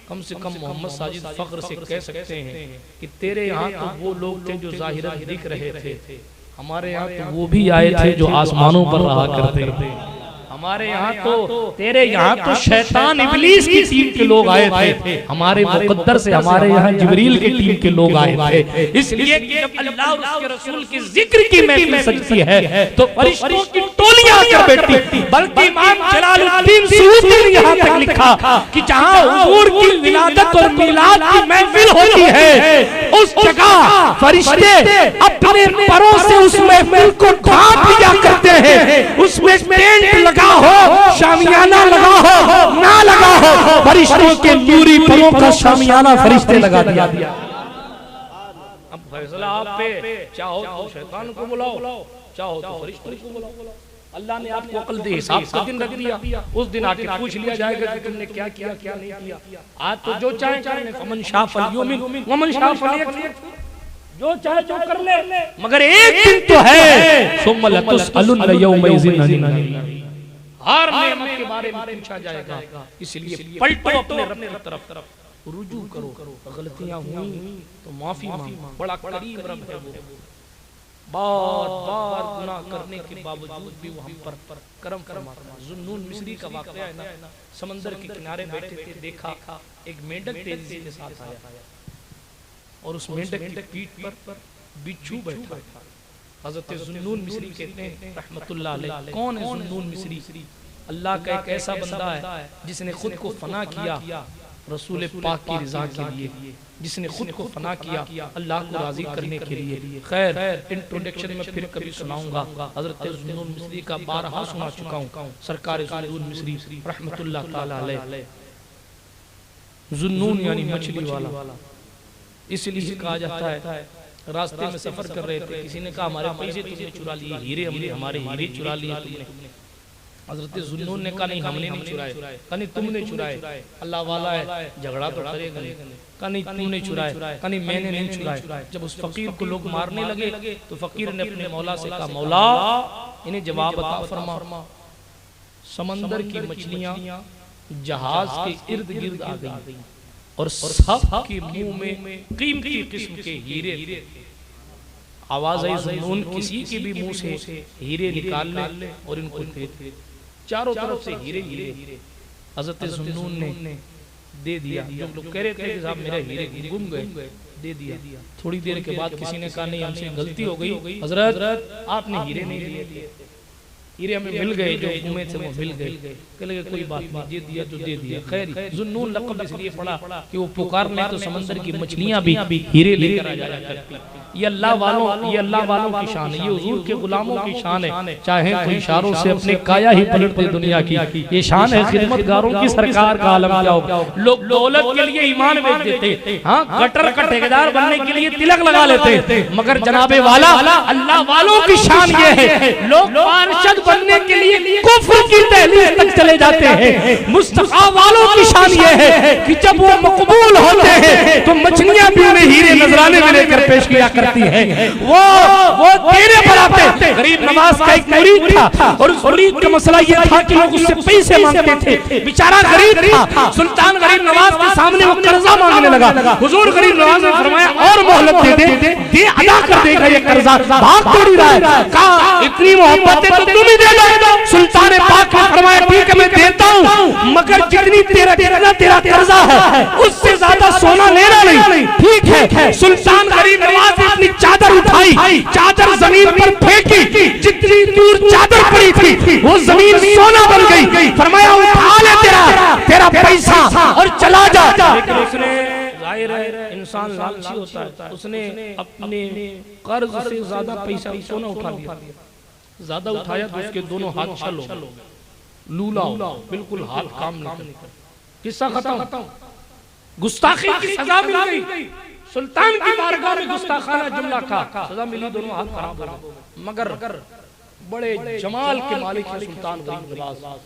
कम से कम मोहम्मद साजिद फख्र से कह सकते हैं कि तेरे यहाँ तो वो लोग थे जो जाहिरन दिख रहे थे, हमारे यहाँ तो वो भी आए थे जो आसमानों पर रहा करते थे। हमारे यहाँ तो तेरे यहाँ तो शैतान इब्लीस की टीम के लोग आए थे, हमारे मुकद्दर से हमारे यहाँ जिब्रील की टीम के लोग आए थे। इसलिए कि जब अल्लाह और उसके रसूल की जिक्र की महफिल सजती है तो फरिश्तों की टोलियां आकर बैठती। बल्कि इमाम जलालुद्दीन सूदी ने यहाँ तक लिखा कि जहाँ हुजूर की विलादत और मिलाद की महफिल होती है उस जगह फरिश्ते अपने परों से उस महफिल को ढांक लिया करते हैं। उसमें टेंट लगा हो, शामियाना लगा हो, ना लगा हो, फरिश्तों के नूरी परों का शामियाना फरिश्ते लगा दिया। अब फैसला आप पे, चाहो तो शैतान को बुलाओ, चाहो तो फरिश्तों को बुलाओ। अल्लाह ने आपको अक्ल दे, हिसाब का दिन रख दिया, उस दिन आके पूछ लिया जाएगा कि तुमने क्या किया क्या नहीं किया। आज तो जो चाहे चाहे, फमन शाह फलयुमिन वमन शाह फलयकफुर, जो चाहे जो कर ले, मगर एक दिन तो है, सुम्मा लतुसअलुन यौमइज़िन अनिन नाईम, हर नेमत के बारे में पूछा जाएगा। इसलिए पलटो अपने रब की तरफ, रुजू करो, गलतियां हुई तो माफी मांगो, बड़ा करीम रब है वो, बार बार गुनाह करने के बावजूद भी वो हम पर करम फरमाता है। जुन्नून मिस्री का वाकया है ना, समंदर के किनारे बैठे थे, देखा एक मेंढक तेजी के साथ आया और उस मेंढक की पीठ पर बिच्छू बैठा था। हज़रत जुन्नून मिस्री कहते हैं रहमतुल्लाह अलैह, कौन है जुन्नून मिस्री? अल्लाह का एक ऐसा बंदा है जिसने खुद को फना किया रसूल पाक की रज़ा के लिए, जिसने खुद को फना किया अल्लाह को राजी करने के लिए। खैर, इंट्रोडक्शन में फिर कभी सुनाऊंगा, हज़रत जुन्नून मिस्री का बारहा सुना चुका हूँ। सरकार जुन्नून मिस्री रहमतुल्लाह ताला अलैह, जुन्नून यानी मछली वाला, इसलिए कहा जाता है रास्ते में सफर कर रहे थे, किसी ने कहा हमारे पैसे तुमने चुरा लिए, हीरे हमारे हीरे चुरा लिए तुमने। हज़रत जुन्नून ने कहा नहीं हमने नहीं चुराए, कहा नहीं तुमने चुराए, अल्लाह वाला है झगड़ा तो करेगा नहीं, कहा नहीं तुमने चुराए, कहा नहीं मैंने नहीं चुराए। जब उस फकीर को लोग मारने लगे तो फकीर ने अपने मौला से कहा मौला इन्हें जवाब अता फरमा। समंदर की मछलियां जहाज के इर्द गिर्द आ गई और सब के मुंह में कीमती किस्म के हीरे। आवाज आई ज़ुन्नून किसी के भी मुंह से हीरे निकाल ले और इनको फेंक। चारों तरफ से हीरे हीरे। हज़रत ज़ुन्नून ने दे दिया। जो लोग कह रहे थे कि साहब मेरे हीरे गुम गए, दे दिया। थोड़ी देर के बाद किसी ने कहा नहीं हमसे गलती हो गई हजरत, आपने हीरे नहीं लिए, हीरे हमें मिल गए, जो घूमे थे वो मिल गए। कहने कोई बात नहीं, दे दिया जो दे दिया। खैर ज़ुन्नून लक़ब इसलिए पड़ा कि वो पुकारने तो समंदर की मछलियां भी हीरे लेकर आ जाया करती। ये अल्लाह वालों की शान है, ये हुजूर के गुलामों की शान है। चाहे तो इशारों से अपने काया ही पलट दे दुनिया की, ये शान है खिदमतगारों की सरकार का आलम क्या होगा। लोग दौलत के लिए ईमान बेच देते, हाँ गटर का ठेकेदार बनने के लिए तिलक लगा लेते, मगर जनाबे वाला अल्लाह वालों की शान ये है, लोग पार्षद बनने के लिए कुफ्र की दहलीज तक चले जाते हैं। मुस्तफा वालों की शान ये है कि जब वो मकबूल होते हैं तो मछलियां भी उन्हें हीरे नजराने में लेकर पेश किया करती है। वो तेरे बनाते। गरीब नवाज का एक मुरीद था और उस मुरीद का मसला ये था कि लोग उससे पैसे मांगते थे। बेचारा गरीब था। सुल्तान गरीब नवाज के सामने वो कर्जा मांगने लगा। हुजूर गरीब नवाज ने फरमाया और मोहलत दे अदा कर देगा ये कर्जा, भाग थोड़ी रहा है। कहा इतनी मोहब्बत है तो तुम ही दे दो। सुल्तान पाक ने फरमाया ठीक है मैं देता हूँ, मगर जितनी तेरा कर्जा है उससे ज्यादा सोना लेना नहीं। ठीक है। सुल्तान गरीब नवाज ने अपनी चादर उठाई, चादर जमीन पर फेंकी, जितनी दूर चादर पड़ी थी वो जमीन सोना बन गई। फरमाया उठा ले तेरा पैसा और चला जा। लेकिन उसने जाहिर है इंसान लालची होता है, उसने अपने कर्ज से ज्यादा पैसा सोना उठा लिया। ज्यादा उठाया तो उसके दोनों हाथ छल हो गए, लूला बिल्कुल हाथ काम नहीं कर। किस्सा खत्म। गुस्ताखी की सजा मिल गई। सुल्तान की बारगाह में गुस्ताखाना जुमला का सजा मिली, दोनों हाथ खराब हो गए। मगर बड़े जमाल के मालिक है सुल्तान गरीब नवाज,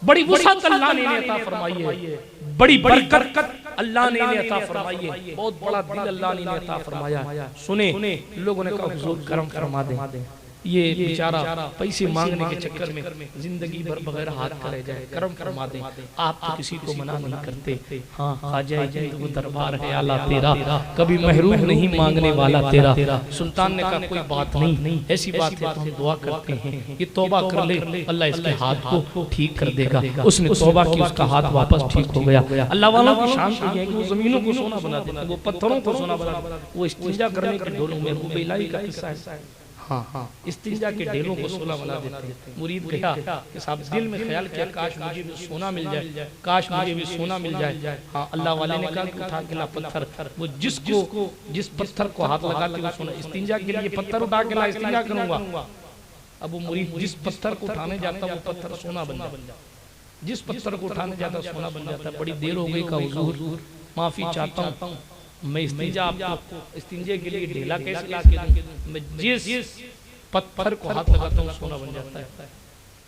बड़ी वसअत अल्लाह ने अता फरमाई है, बड़ी बरकत अल्लाह ने अता फरमाई है, बहुत बड़ा दिल अल्लाह ने अता फरमाया। सुने लोगों ने कहा हुजूर करम फरमा दे, ये बेचारा पैसे मांगने के चक्कर में जिंदगी भर बगैर हाथ का रह जाए, करम फरमा दे। आप तो किसी को मना नहीं करते। हाँ ख्वाजा वो दरबार है आला तेरा, कभी महरूम नहीं मांगने वाला तेरा। सुल्तान ने कहा कोई बात नहीं, ऐसी बात है तो हम दुआ करते हैं, ये तौबा कर ले, अल्लाह इसके हाथ को ठीक कर देगा। उसने तौबा की, उसका हाथ वापस ठीक हो गया। अल्लाह वालों की शान तो ये है कि वो जमीनों को सोना बना देते, वो पत्थरों को सोना बना देते। वो इस्तिंजा करने के ढोलों में वो बेलाई का किस्सा है। हाँ इस्तिंजा के ढेलों को सोना बना देते हैं। मुरीद गया कि साहब दिल में ख्याल किया काश मुझे भी सोना मिल जाए, काश मुझे भी सोना मिल जाए। हाँ अल्लाह वाले ने कहा कि उठा के ला पत्थर, वो जिस पत्थर को हाथ लगाते वो सोना। इस्तिंजा के लिए पत्थर उठा के ला, इस्तिंजा करूंगा। अब वो मुरीद जिस पत्थर को उठाने जाता वो पत्थर सोना बन जाता, जिस पत्थर को उठाने जाता सोना बन जाता। बड़ी देर हो गई का हुजूर माफी चाहता हूँ, मैं इस्तिंजा आपको इस्तिंजे के लिए ढेला कैसे ला के दूं? मैं जिस पत्थर को हाथ लगाता हूँ सोना बन जाता है।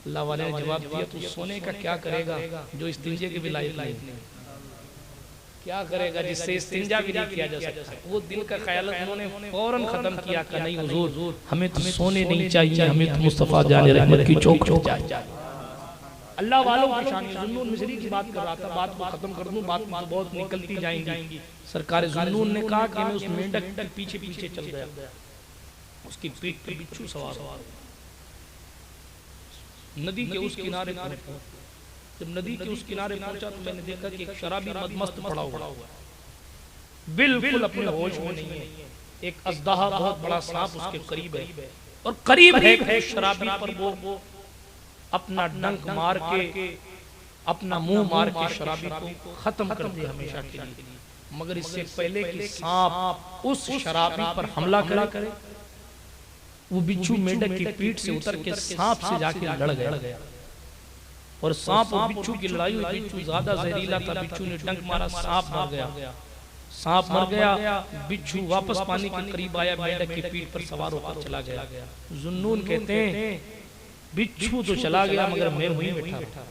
अल्लाह वाले ने जवाब दिया तो सोने का क्या करेगा जो इस्तिंजे के भी लायक नहीं, क्या करेगा जिससे इस्तिंजा भी नहीं किया जा सकता। वो दिल का ख्याल उन्होंने फौरन खत्म किया कि नहीं हुजूर हमें तो सोने नहीं चाहिए, हमें तो मुस्तफा जाने रहमत की चौखट चाहिए। अल्लाह वालों की शान। ज़ुन्नून मिस्री की बात कर रहा था, बात को खत्म कर दूं, बात तो बहुत निकलती जाएंगी। सरकार ज़ुन्नून ने कहा कि मैं उस मेंढक के पीछे पीछे चल गया, उसकी पीठ पे बिच्छू सवार हुआ। नदी के उस किनारे पहुंचा। जब नदी के उस किनारे पहुंचा तो मैंने देखा कि एक शराबी मदमस्त पड़ा हुआ, बिल्कुल अपने होश में नहीं है। एक अज़दाहा बहुत बड़ा सांप उसके करीब है और करीब है शराबी पर वो अपना डंक मार के, अपना मुंह मार के शराबी को खत्म कर दिया हमेशा के लिए। मगर इससे पहले कि सांप उस शराबी पर हमला करे, वो बिच्छू मेंढक की पीठ से उतर के सांप से जाके लड़ गया और सांप और बिच्छू की लड़ाई हुई। बिच्छू ज्यादा जहरीला था, बिच्छू ने डंक मारा, सांप मर गया। सांप मर गया, बिच्छू वापस पानी के करीब आया, मेंढक की पीठ पर सवार होकर चला गया। ज़ुन्नून कहते हैं बिच्छू तो चला गया मगर मैं वहीं बैठा रहा,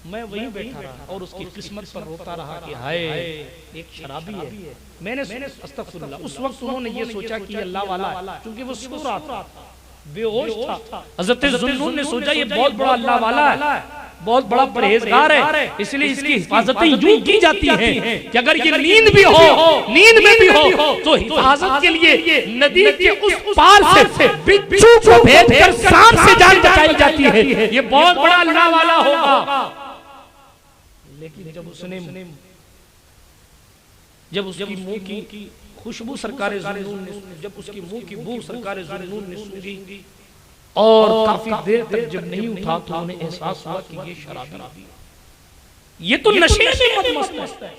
मैं वहीं बैठा रहा और उसकी किस्मत पर रोता रहा कि हाय एक शराबी है। मैंने अस्तगफिरुल्लाह, उस वक्त उन्होंने ये सोचा कि अल्लाह वाला है, क्योंकि वो सो रहा था, बेहोश था। हज़रत ज़ुन्नून ने सोचा ये बहुत बड़ा अल्लाह वाला है, बहुत बड़ा परहेजगार है, इसलिए इसकी हिफाजतें यूं की जाती हैं कि अगर ये नींद भी हो, नींद में भी हो, तो हिफाजत के लिए नदी के उस पार से बिच्छू को भेजकर सांप से जान बचाई जाती है। ये बहुत बड़ा अल्लाह वाला होगा। लेकिन जब उसकी मुंह की खुशबू सरकारे ज़ुन्नून ने, जब उसकी मुंह की बू सरकारे ज़ुन्नून ने सूंघी और काफी देर तक जब नहीं उठा तो उन्हें एहसास हुआ कि ये शराबी है, ये तो नशे में मदमस्त है।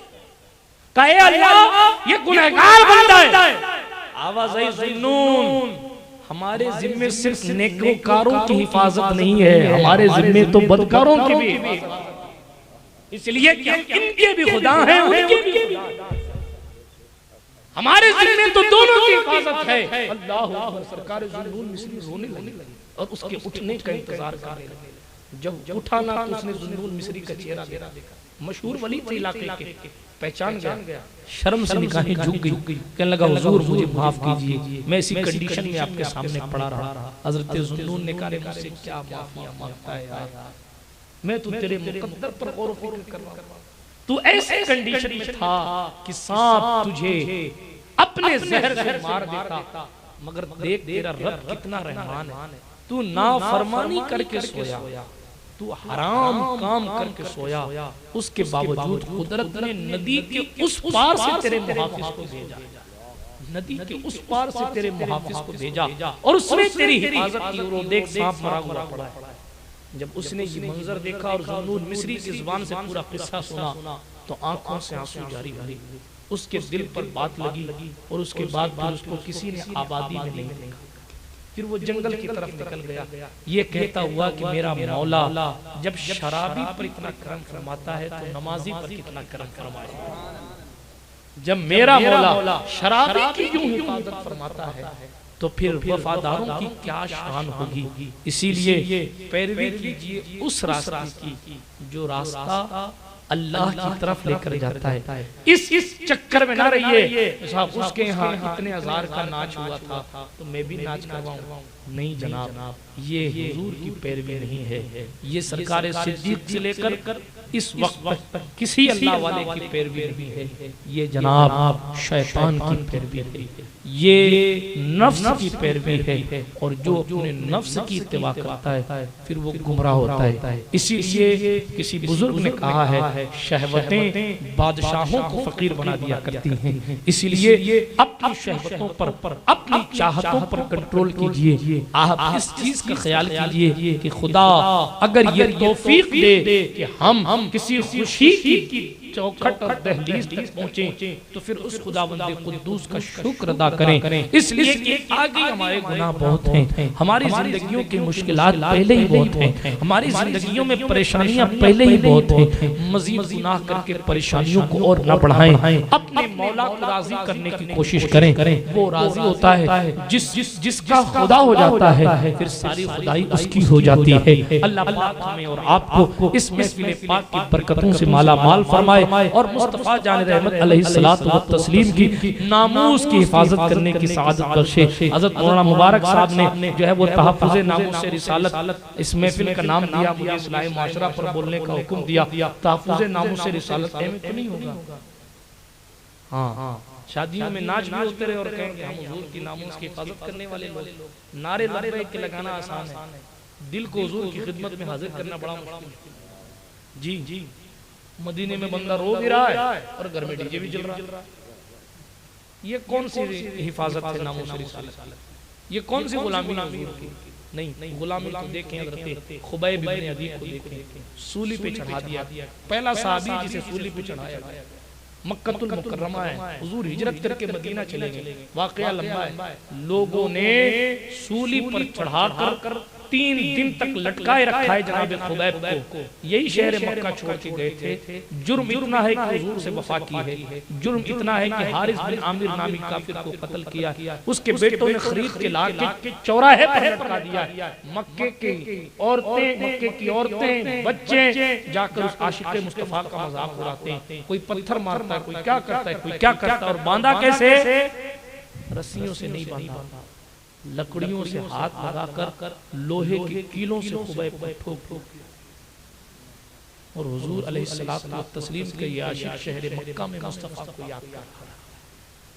कहे अल्लाह ये गुनहगार बंदा है। आवाज़ आई ज़ुन्नून, हमारे जिम्मे सिर्फ नेकोकारों की हिफाजत नहीं है, हमारे जिम्मे तो बदकारों की भी हिफाजत है। इसलिए कि हम इनके भी खुदा हैं, उनके भी खुदा हैं। हमारे जिम्मे तो दोनों की हिफाजत है। अल्लाह अकबर। सरकार ज़ुन्नून मिस्री रोने लगी और उसके उठने का इंतजार करने लगे। जब उठा ना तो उसने ज़ुन्नून मिस्री का चेहरा देखा। मशहूर वली थे इलाके के, पहचान गया। शर्म से निगाहें झुक गई, कहने लगा हुजूर मुझे माफ कीजिए, मैं इसी कंडीशन में आपके सामने पड़ा रहा। हजरत ज़ुन्नून ने कहा मुझसे क्या माफिया मांगता है यार, मैं तो तेरे मुकद्दर पर गौर व फिक्र कर रहा हूं। तू ऐसे कंडीशन में था कि सांप तुझे अपने जहर से मार देता, मगर देख तेरा रब कितना रहमान है। तू नाफरमानी करके सोया, तू हराम काम करके सोया, उसके बावजूद कुदरत ने नदी के उस पार से तेरे मुहाफिज को भेजा, नदी के उस पार से तेरे मुहाफिज को भेजा और उसने तेरी हिफाजत की। और देख सांप मरा हुआ पड़ा है। जब उसने ये मंजर देखा और ज़ुन्नून मिस्री की जुबान से पूरा किस्सा सुना तो आंखों से आंसू जारी हुए, उसके दिल पर बात लगी और उसके बाद फिर उसको किसी ने आबादी में नहीं देखा। फिर वो जंगल की तरफ निकल गया, ये कहता हुआ कि मेरा मौला जब शराबी पर इतना करम फरमाता है तो नमाजी पर कितना करम फरमाएगा। जब मेरा मौला शराबी की यूं हिफाजत फरमाता है तो फिर वफादारों की क्या शान होगी। इसीलिए पैरवी कीजिए उस रास्ते की जो रास्ता अल्लाह की तरफ लेकर जाता है। इस चक्कर में ना रहिए साहब उसके यहाँ इतने हजार का नाच हुआ था तो मैं भी नाच करवाऊं। नहीं जनाब, ये हुजूर की पैरवी नहीं है, ये सरकार सिद्दीक से लेकर इस वक्त तक किसी अल्लाह वाले की पैरवी नहीं है। ये जनाब शैतान की पैरवी है, ये नफ्स की पैरवी है। और जो अपने नफ्स की इत्तिबा करता है फिर वो गुमराह होता है। इसीलिए किसी बुजुर्ग ने कहा है शहवतें बादशाहों को फकीर बना दिया करती हैं। इसीलिए अपनी शहवतों पर, अपनी चाहतों पर कंट्रोल कीजिए। आप इस चीज का ख्याल कीजिए कि खुदा अगर ये तौफीक दे कि हम किसी खुशी की चौखट और दहलीज तक पहुंचे तो फिर उस खुदावंद कुद्दूस का शुक्र अदा करें। इसलिए कि आगे हमारे गुनाह बहुत हैं, हमारी जिंदगियों की मुश्किलात पहले ही बहुत हैं, हमारी जिंदगियों में परेशानियां पहले ही बहुत हैं। मजीद गुनाह करके परेशानियों को और न बढ़ाएं, अपने मौला को राजी करने की कोशिश करें। वो राजी होता है जिसका खुदा हो जाता है फिर सारी खुदाई उसकी हो जाती है। अल्लाह पाक हमें और आपको इस महफिल पाक की बरकतों से माला माल फरमाए और मुस्तफा जान रहमत अलैहिस्सलातु व तस्लीम की नामूस की हिफाजत करने की सआदत बख्शे। हज़रत मौलाना मुबारक साहब ने जो है वो तहफ़्फ़ुज़े नामूस रिसालत इस महफिल का नाम दिया, मुझे इस्लाही मुआशरा पर बोलने का हुक्म दिया। तहफ़्फ़ुज़े नामूस रिसालत में तो नहीं होगा। हाँ, शादियों में नाच भी होते रहे और कहेंगे हम हुजूर की नामूस की हिफाजत करने वाले लोग। नारे लब्बैक के लगाना आसान है, दिल को हुजूर की खिदमत में हाजिर करना बड़ा मुश्किल। जी मदीने में बंदा रो भी रहा है और घर में डीजे भी चल रहा है। ये कौन सी हिफाजत है नामूस रिसालत? ये कौन सी गुलामी हुजूर की? नहीं, गुलामी तो देखें हज़रत खुबैब इब्न अदी को देखें, सूली पे चढ़ा दिया। पहला सहाबी जिसे सूली पे चढ़ाया गया मक्कतुल मुकर्रमा है। हुजूर हिजरत करके मदीना चले गए, वाकया लंबा है। लोगों ने सूली पर चढ़ाकर 3 दिन तक लटकाए रखा है जनाब खुबैब को। यही शहर मक्का छोड़ के गए थे। जुर्म इतना है कि हुजूर से वफा की है, जुर्म इतना है कि हारिस बिन आमिर नामी काफिर को कत्ल किया, उसके बेटों ने खरीद के लाके चौराहे पर लटका दिया। मक्के की औरतें बच्चे जाकर उस आशिक मुस्तफा का मजाक उड़ाते हैं। कोई पत्थर मारता है, कोई क्या करता है, कोई क्या करता है। और बांधा कैसे? रस्सियों से नहीं बांधा, लकड़ियों से हाथ लगाकर लोहे के कीलों से खुबैब पर ठोक ठोक। और हुजूर अलैहिस्सलातु व तस्लीम के ये आशिक शहर मक्का में मुस्तफा को याद कर रहा है।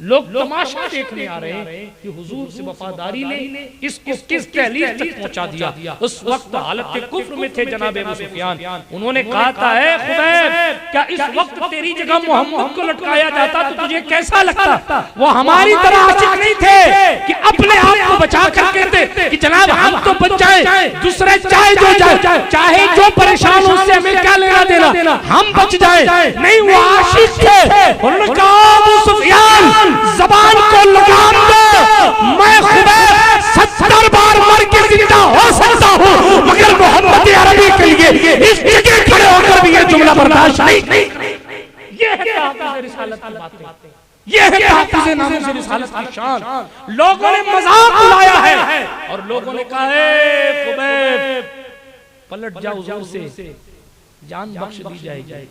लोग तमाशा देखने आ रहे हैं कि हुजूर से वफादारी ने इसको किस तहलील तक पहुंचा दिया। उस वक्त हालत कुफ्र में थे जनाब अबू सुफियान। उन्होंने कहा था, है खुबैब, क्या इस वक्त तेरी जगह मोहम्मद को लटकाया जाता तो तुझे कैसा लगता? वो हमारी तरह आशिक नहीं थे कि अपने आप को बचा कर कहते कि जनाब हम तो बच जाए, दूसरे चाहे जो जाए, चाहे जो परेशान हो उससे हमें क्या लेना देना, हम बच जाए। नहीं, वो आशिक थे। उन्होंने कहा, अबू सुफियान ज़बान को लगाम दो, मैं खुबैब 70 बार मर के जिंदा हो सकता हूँ, मगर मोहम्मद अरबी के लिए इस जगह खड़े होकर भी ये जुमला बर्दाश्त नहीं। ये है तहफ़्फ़ुज़ रिसालत की बातें, ये है तहफ़्फ़ुज़ नामूस रिसालत की शान। लोगों ने मजाक उड़ाया है और लोगों ने कहा है खुबैब पलट जाओ, हुजूर से जान बख्श दी जाएगी।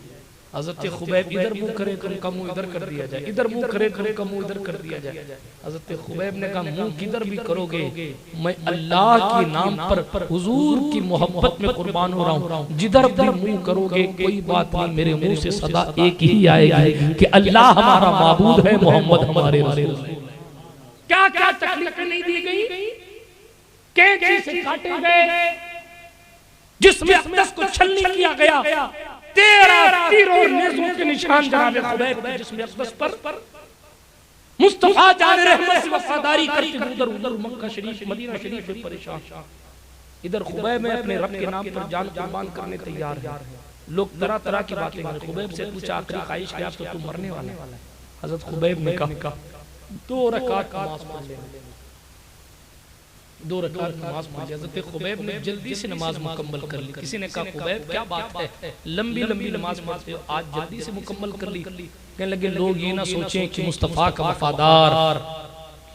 हज़रत खुबैब इधर मुंह करे तुम मुंह इधर कर दिया जाए, इधर मुंह करे तुम मुंह इधर कर दिया जाए। हज़रत खुबैब ने कहा, मुंह किधर भी करोगे मैं अल्लाह के नाम पर हुजूर की मोहब्बत में कुर्बान हो रहा हूँ। जिधर भी मुंह करोगे कोई बात नहीं, मेरे मुंह से सदा एक ही आएगी कि अल्लाह हमारा माबूद है, मोहम्मद हमारे रसूल। क्या क्या तकलीफें नहीं दी गई, कैंची से काटे गए, जिसमें अक़दस को छलनी किया गया, 13 तीरों और नेज़ों के निशान जनाब खुबैब के जिस्म अक़दस पर। मुस्तफा जान रहमत से वफादारी करके उधर मक्का शरीफ मदीना शरीफ में परेशान। इधर खुबैब में अपने रब के नाम पर जान कुर्बान करने तैयार है। लोग तरह तरह की बातें करें। खुबैब से पूछा, आखिरी ख्वाहिश क्या, तो तुम मरने वाला है। हज़रत खुबैब ने कहा 2 रकात नमाज पढ़ ले, 2 रकात नमाज पढ़ी। हज़रत खुबैब ने जल्दी से नमाज मुकम्मल कर ली। किसी ने कहा, खुबैब क्या बात है, लंबी लंबी नमाज पढ़ते हो, आज जल्दी से मुकम्मल कर ली। कहने लगे, लोग ये ना सोचें कि मुस्तफ़ा का वफादार,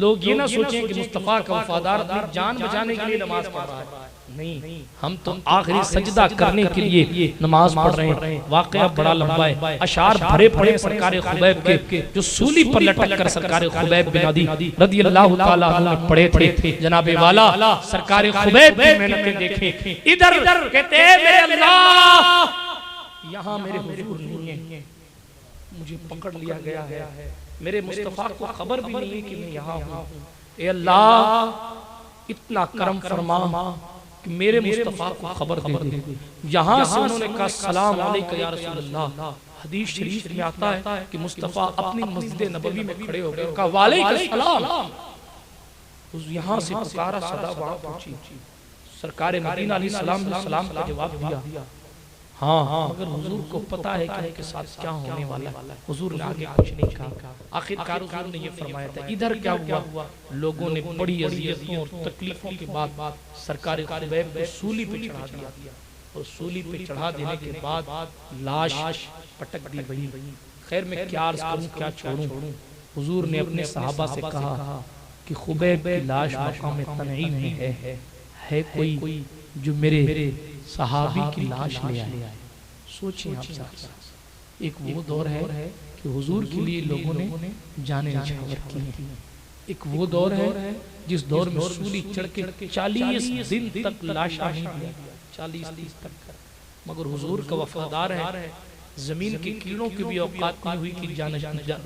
लोग ये ना सोचें कि मुस्तफ़ा का वफादार अपनी जान बचाने के लिए नमाज पढ़ रहा है। नहीं, हम तो आखिरी सजदा करने के लिए नमाज पढ़ रहे हैं। वाक़या बड़ा लंबा है, अशार भरे पड़े सरकार खुबैब के, जो सूली पर लटक कर सरकार खुबैब बिन अदी रज़ियल्लाहु ताला अन्हु पढ़े थे। जनाबे वाला सरकार खुबैब की मेहनतें देखें। इधर कहते हैं, मेरे अल्लाह यहाँ मेरे हुजूर नहीं है, मुझे पकड़ लिया गया है, मेरे मुस्तफ़ा को खबर भी नहीं कि मैं यहाँ हूँ। ए अल्लाह इतना करम फरमा कि मेरे मुस्तफ़ा को खबर दे दे। यहाँ से उन्होंने कहा, सलाम अलैका या रसूल अल्लाह। हदीस शरीफ में आता है कि मुस्तफ़ा अपनी मस्जिद नबवी में खड़े हो गए, कहा वालेकुम सलाम। यहाँ से पुकारा, सदा वहाँ पहुंची। सरकार मदीना अलैहि सलाम ने सलाम का जवाब दिया, हाँ, मगर हुजूर को पता है कि उनके साथ क्या होने वाला है। हुजूर ने आगे कुछ नहीं कहा। आखिरकार हुजूर ने ये फरमाया था, इधर क्या हुआ, लोगों ने बड़ी अज़ियतों और तकलीफों के बाद सरकार खुबैब को सूली पे चढ़ा दिया, और सूली पे चढ़ा देने के बाद लाश पटक दी गई। खैर मैं क्या अर्ज़ करूं, क्या छोड़ूं। हुजूर ने अपने सहाबा से कहा कि खुबैब की लाश मकाम तनईम में है कोई जो मेरे सहाबी की लाश ले आए। सोचिए आप, एक वो दौर है कि हुजूर के लिए लोगों ने जाने निछावर की है। एक वो दौर है जिस दौर में सूली चढ़ के 40 दिन तक लाशा नहीं दिया, 40 दिन तक। मगर हुजूर का वफादार है, जमीन के कीड़ों की भी औकात नहीं हुई कि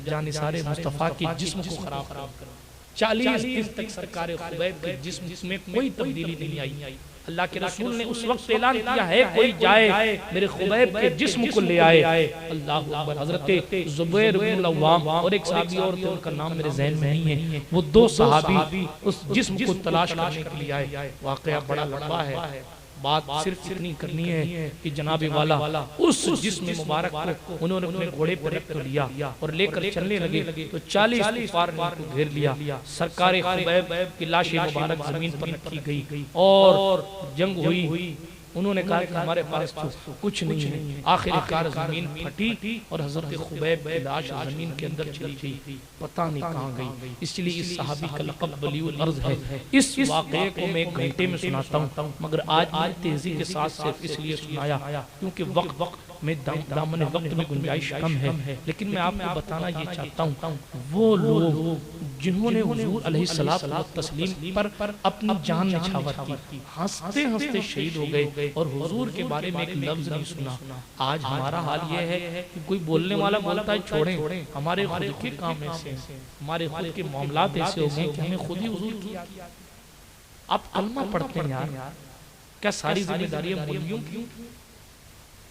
जानिसारे मुस्तफ़ा के जिस्म को खराब करें। 40 दिन तक सरकार खुबैब के जिस्म में कोई तब्दीली नहीं आई। अल्लाह के रसूल ने उस वक्त ऐलान किया है, कोई जाए मेरे खुबैब के जिस्म को ले आए। अल्लाह अकबर। हजरत जुबैर बिन अव्वाम और एक सहाबी और थे, उनका नाम मेरे ज़हन में नहीं है, वो 2 सहाबी उस जिस्म को तलाश करने के लिए आए। वाक़या बड़ा लंबा है, बात सिर्फ इतनी करनी है कि जनाबे वाला उस जिस्म मुबारक को उन्होंने अपने घोड़े पर रख लिया और लेकर चलने लगे तो 40 कुफार ने उनको घेर लिया। सरकार खुबैब की लाश मुबारक जमीन पर रखी गई और जंग हुई। उन्होंने कहा कि हमारे पास तो कुछ नहीं है। आखिरकार जमीन फटी और हजरत खुबैब की लाश जमीन के अंदर चली गई, पता नहीं कहाँ गई। इसलिए इस सहाबी का लक़ब वलीउल अर्ज़ है। इस वाक़े को मैं 1 घंटे में सुनाता हूँ, मगर आज तेजी के साथ सिर्फ इसलिए सुनाया क्योंकि वक्त में दामन वक्त में गुंजाइश कम है। लेकिन मैं आपको बताना ये चाहता हूँ, वो लोग जिन्होंने हुजूर अलैहिस्सलातु व तस्लीम पर अपनी जान निछावर की, हंसते हंसते शहीद हो गए और हुजूर के बारे में एक लफ्ज नहीं सुना। आज हमारा हाल यह है कि कोई बोलने वाला बोलता है छोड़ें, हमारे खुद के काम ऐसे हैं, हमारे खुद के मामलात ऐसे हो गए कि हमें खुद ही हुजूर किया। आप कलमा पढ़ते हैं यार, क्या सारी जिम्मेदारी मौलवियों की?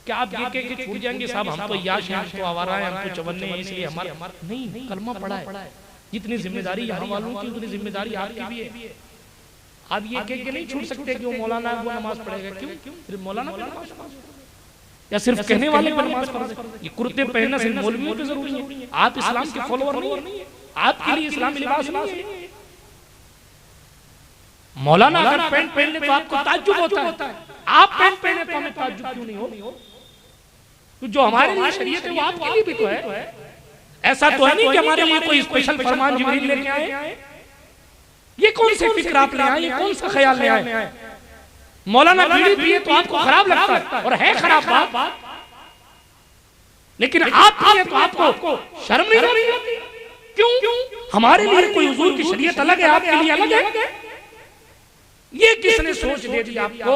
क्या आप ये कह के छूट जाएंगे साहब हम तो याश हैं, हम तो आवारा हैं, हम तो चवन्ने हैं, इसलिए हमारा नहीं, कलमा पढ़ा है। जितनी जिम्मेदारी यहाँ वालों की उतनी जिम्मेदारी आपकी भी है। आप ये कह के नहीं छूट सकते कि वो मौलाना वो नमाज पढ़ेगा। क्यों? सिर्फ मौलाना पे नमाज या सिर्फ कहने वाले पे नमाज पढ़? ये कुर्ते पहनना सिर्फ मौलवियों पे जरूरी है। आप इस्लाम के फॉलोअर नहीं है, आपके लिए इस्लामी लिबास नहीं है। मौलाना अगर पैंट पहन ले तो आपको ताज्जुब होता है, आप पैंट पहने तो हमें ताज्जुब क्यों नहीं हो? तो जो हमारे लिए शरीयत है वो आपके लिए भी तो है। ऐसा तो है नहीं कि हमारे लिए कोई स्पेशल फरमान जिब्रील लेके आए। ये कौन से फिक्र आप ले आए, ये कौन सा ख्याल ले आए? मौलाना बीड़ी पिए तो आपको खराब लगता है और है खराब बात, लेकिन आप पिए तो आपको शर्म नहीं होती। क्यों? हमारे लिए कोई हुजूर की शरीयत अलग है, आपके लिए अलग है। ये किसने सोच दे दी आपको?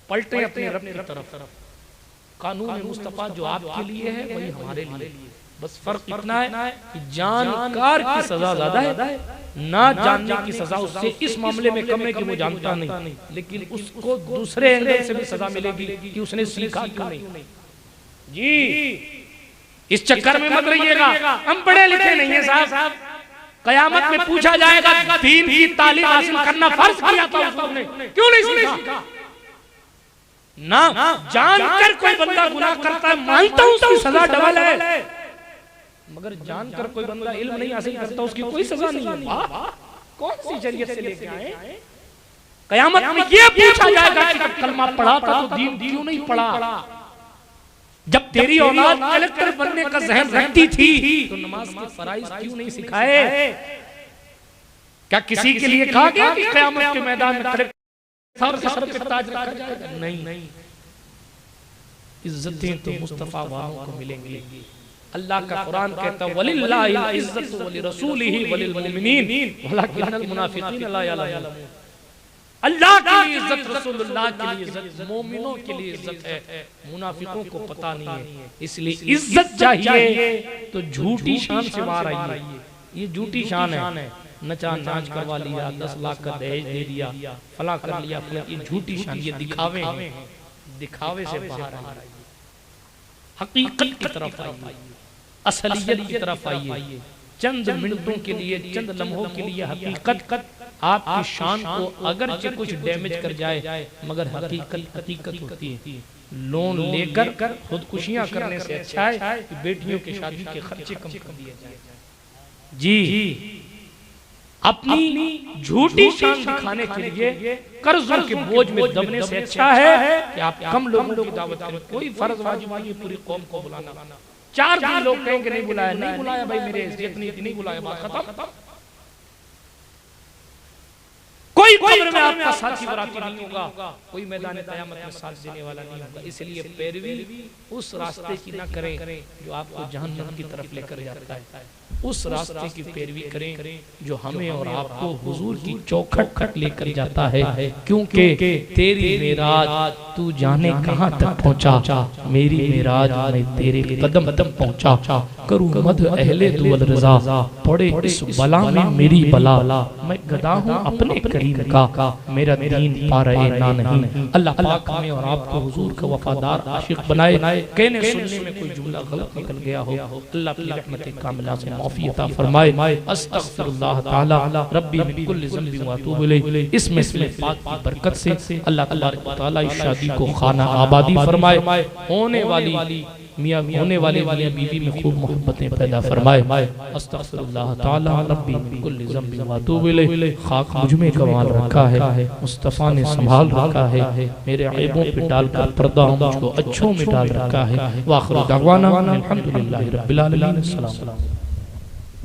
पलटे अपने रब की तरफ। कानून मुस्तफा जो आपके लिए है वही हमारे लिए। बस फर्क इतना है कि जानकार की सजा ज्यादा है, ना जानने की सजा उससे इस मामले में कम है कि वो जानता नहीं, लेकिन उसको दूसरे एंगल से भी सजा मिलेगी कि उसने सीखा क्यों नहीं। जी इस चक्कर में मत रहिएगा, हम पढ़े लिखे नहीं है साहब। कयामत में पूछा जाएगा दीन की तालीम हासिल करना फर्ज किया था उसने, क्यों नहीं सीखा? ना जानकर कोई बंदा गुनाह करता है, मानता हूं उसकी सजा डबल है, मगर जानकर कोई बंदा इल्म नहीं हासिल करता उसकी कोई सजा नहीं है। वाह, कौन सी शरीयत से लेके आए? कयामत में ये पूछा जाएगा कि जब कलमा पढ़ा था तो दीन क्यों नहीं पढ़ा? जब तेरी औलाद कलेक्टर बनने का जहन रखती थी तो नमाज के फराइज क्यों नहीं सिखाए? क्या किसी के लिए कहा गया कि कयामत के मैदान में कलेक्टर सर पे ताज रखा जाएगा? नहीं, इज्जतें तो मुस्तफा वालों को मिलेंगी। अल्लाह का कुरान कहता है वलिल्लाहिल इज्जतु वलिरसूलिही वलिल मुमिनीन वलाकिन्नल मुनाफिकीन ला यअलमून। अल्लाह के लिए इज्जत, रसूलुल्लाह के लिए इज्जत, मोमिनों के लिए इज्जत है, मुनाफिकों को पता नहीं है। इसलिए इज्जत चाहिए तो झूठी शान से बाहर आइए। ये झूठी शान है, नचा नाच करवा लिया, 10 लाख का दहेज दे दिया, फला कर लिया, ये झूठी शान, ये दिखावे हैं। दिखावे से बाहर आइए, हकीकत की तरफ आइए, असलियत की तरफ आइए। चंद मिनटों के लिए, चंद लम्हों के लिए हकीकत आपकी शान को अगरचे कुछ डैमेज कर जाए, मगर हकीकत होती है। लोन लेकर खुदकुशियां करने से अच्छा है कि बेटियों की शादी के खर्चे कम कर दिए जाए। जी अपनी झूठी शान दिखाने के लिए कर्जों के बोझ में दबने से अच्छा है कि आप कम लोगों की दावत करें। कोई फर्ज वाजिब नहीं पूरी कौम को बुलाना। 4 दिन लोग कहेंगे नहीं बुलाया, नहीं बुलाया भाई, मेरे इज्जत नहीं बुलाया, बात खत्म। कोई कब्र में आपका साथी बराती नहीं होगा, कोई मैदान क़यामत में साथ देने वाला नहीं होगा। इसलिए पैरवी उस रास्ते की ना करें जो आपको जहन्नम की तरफ लेकर जाता है। उस रास्ते की पैरवी करें जो हमें और आपको हुजूर की चौखट तक लेकर जाता है। क्योंकि तेरी मेराज तू जाने कहां तक पहुंचा, मेरी मेराज मैं तेरे कदम तक पहुंचा। करूं मद अहले दुअल रज़ा, पड़े इस बला में मेरी बला। मैं गदा हूं अपने करीम का, मेरा दीन पा रहे ना नहीं। अल्लाह पाक हमें और आपको हुजूर का वफादार आशिक बनाए। कहने सुनने में कोई जुमला गलत निकल गया हो, अल्लाह की रहमत कामिला से माफी अता फरमाए। अस्तगफिरुल्लाह ताला रब्बी मिन कुल्लि ज़ंबि व अतूबु इलैहि। इसमें पाक की बरकत से अल्लाह तबारक व तआला इस शादी को खाना आबादी फरमाए। होने वाली मियां होने वाले बीवी में खूब मोहब्बतें पैदा फरमाए। अस्तगफिरुल्लाह ताला रब्बी मिन कुल्लि ज़ंबि व अतूबु इलैहि। खाक मुझ में कमाल रखा है, मुस्तफ़ा ने संभाल रखा है, मेरे ऐबों पे डालकर पर्दा मुझको अच्छों में डाल रखा है। वाखिर दावाना अल्हम्दुलिल्लाहि रब्बिल आलमीन।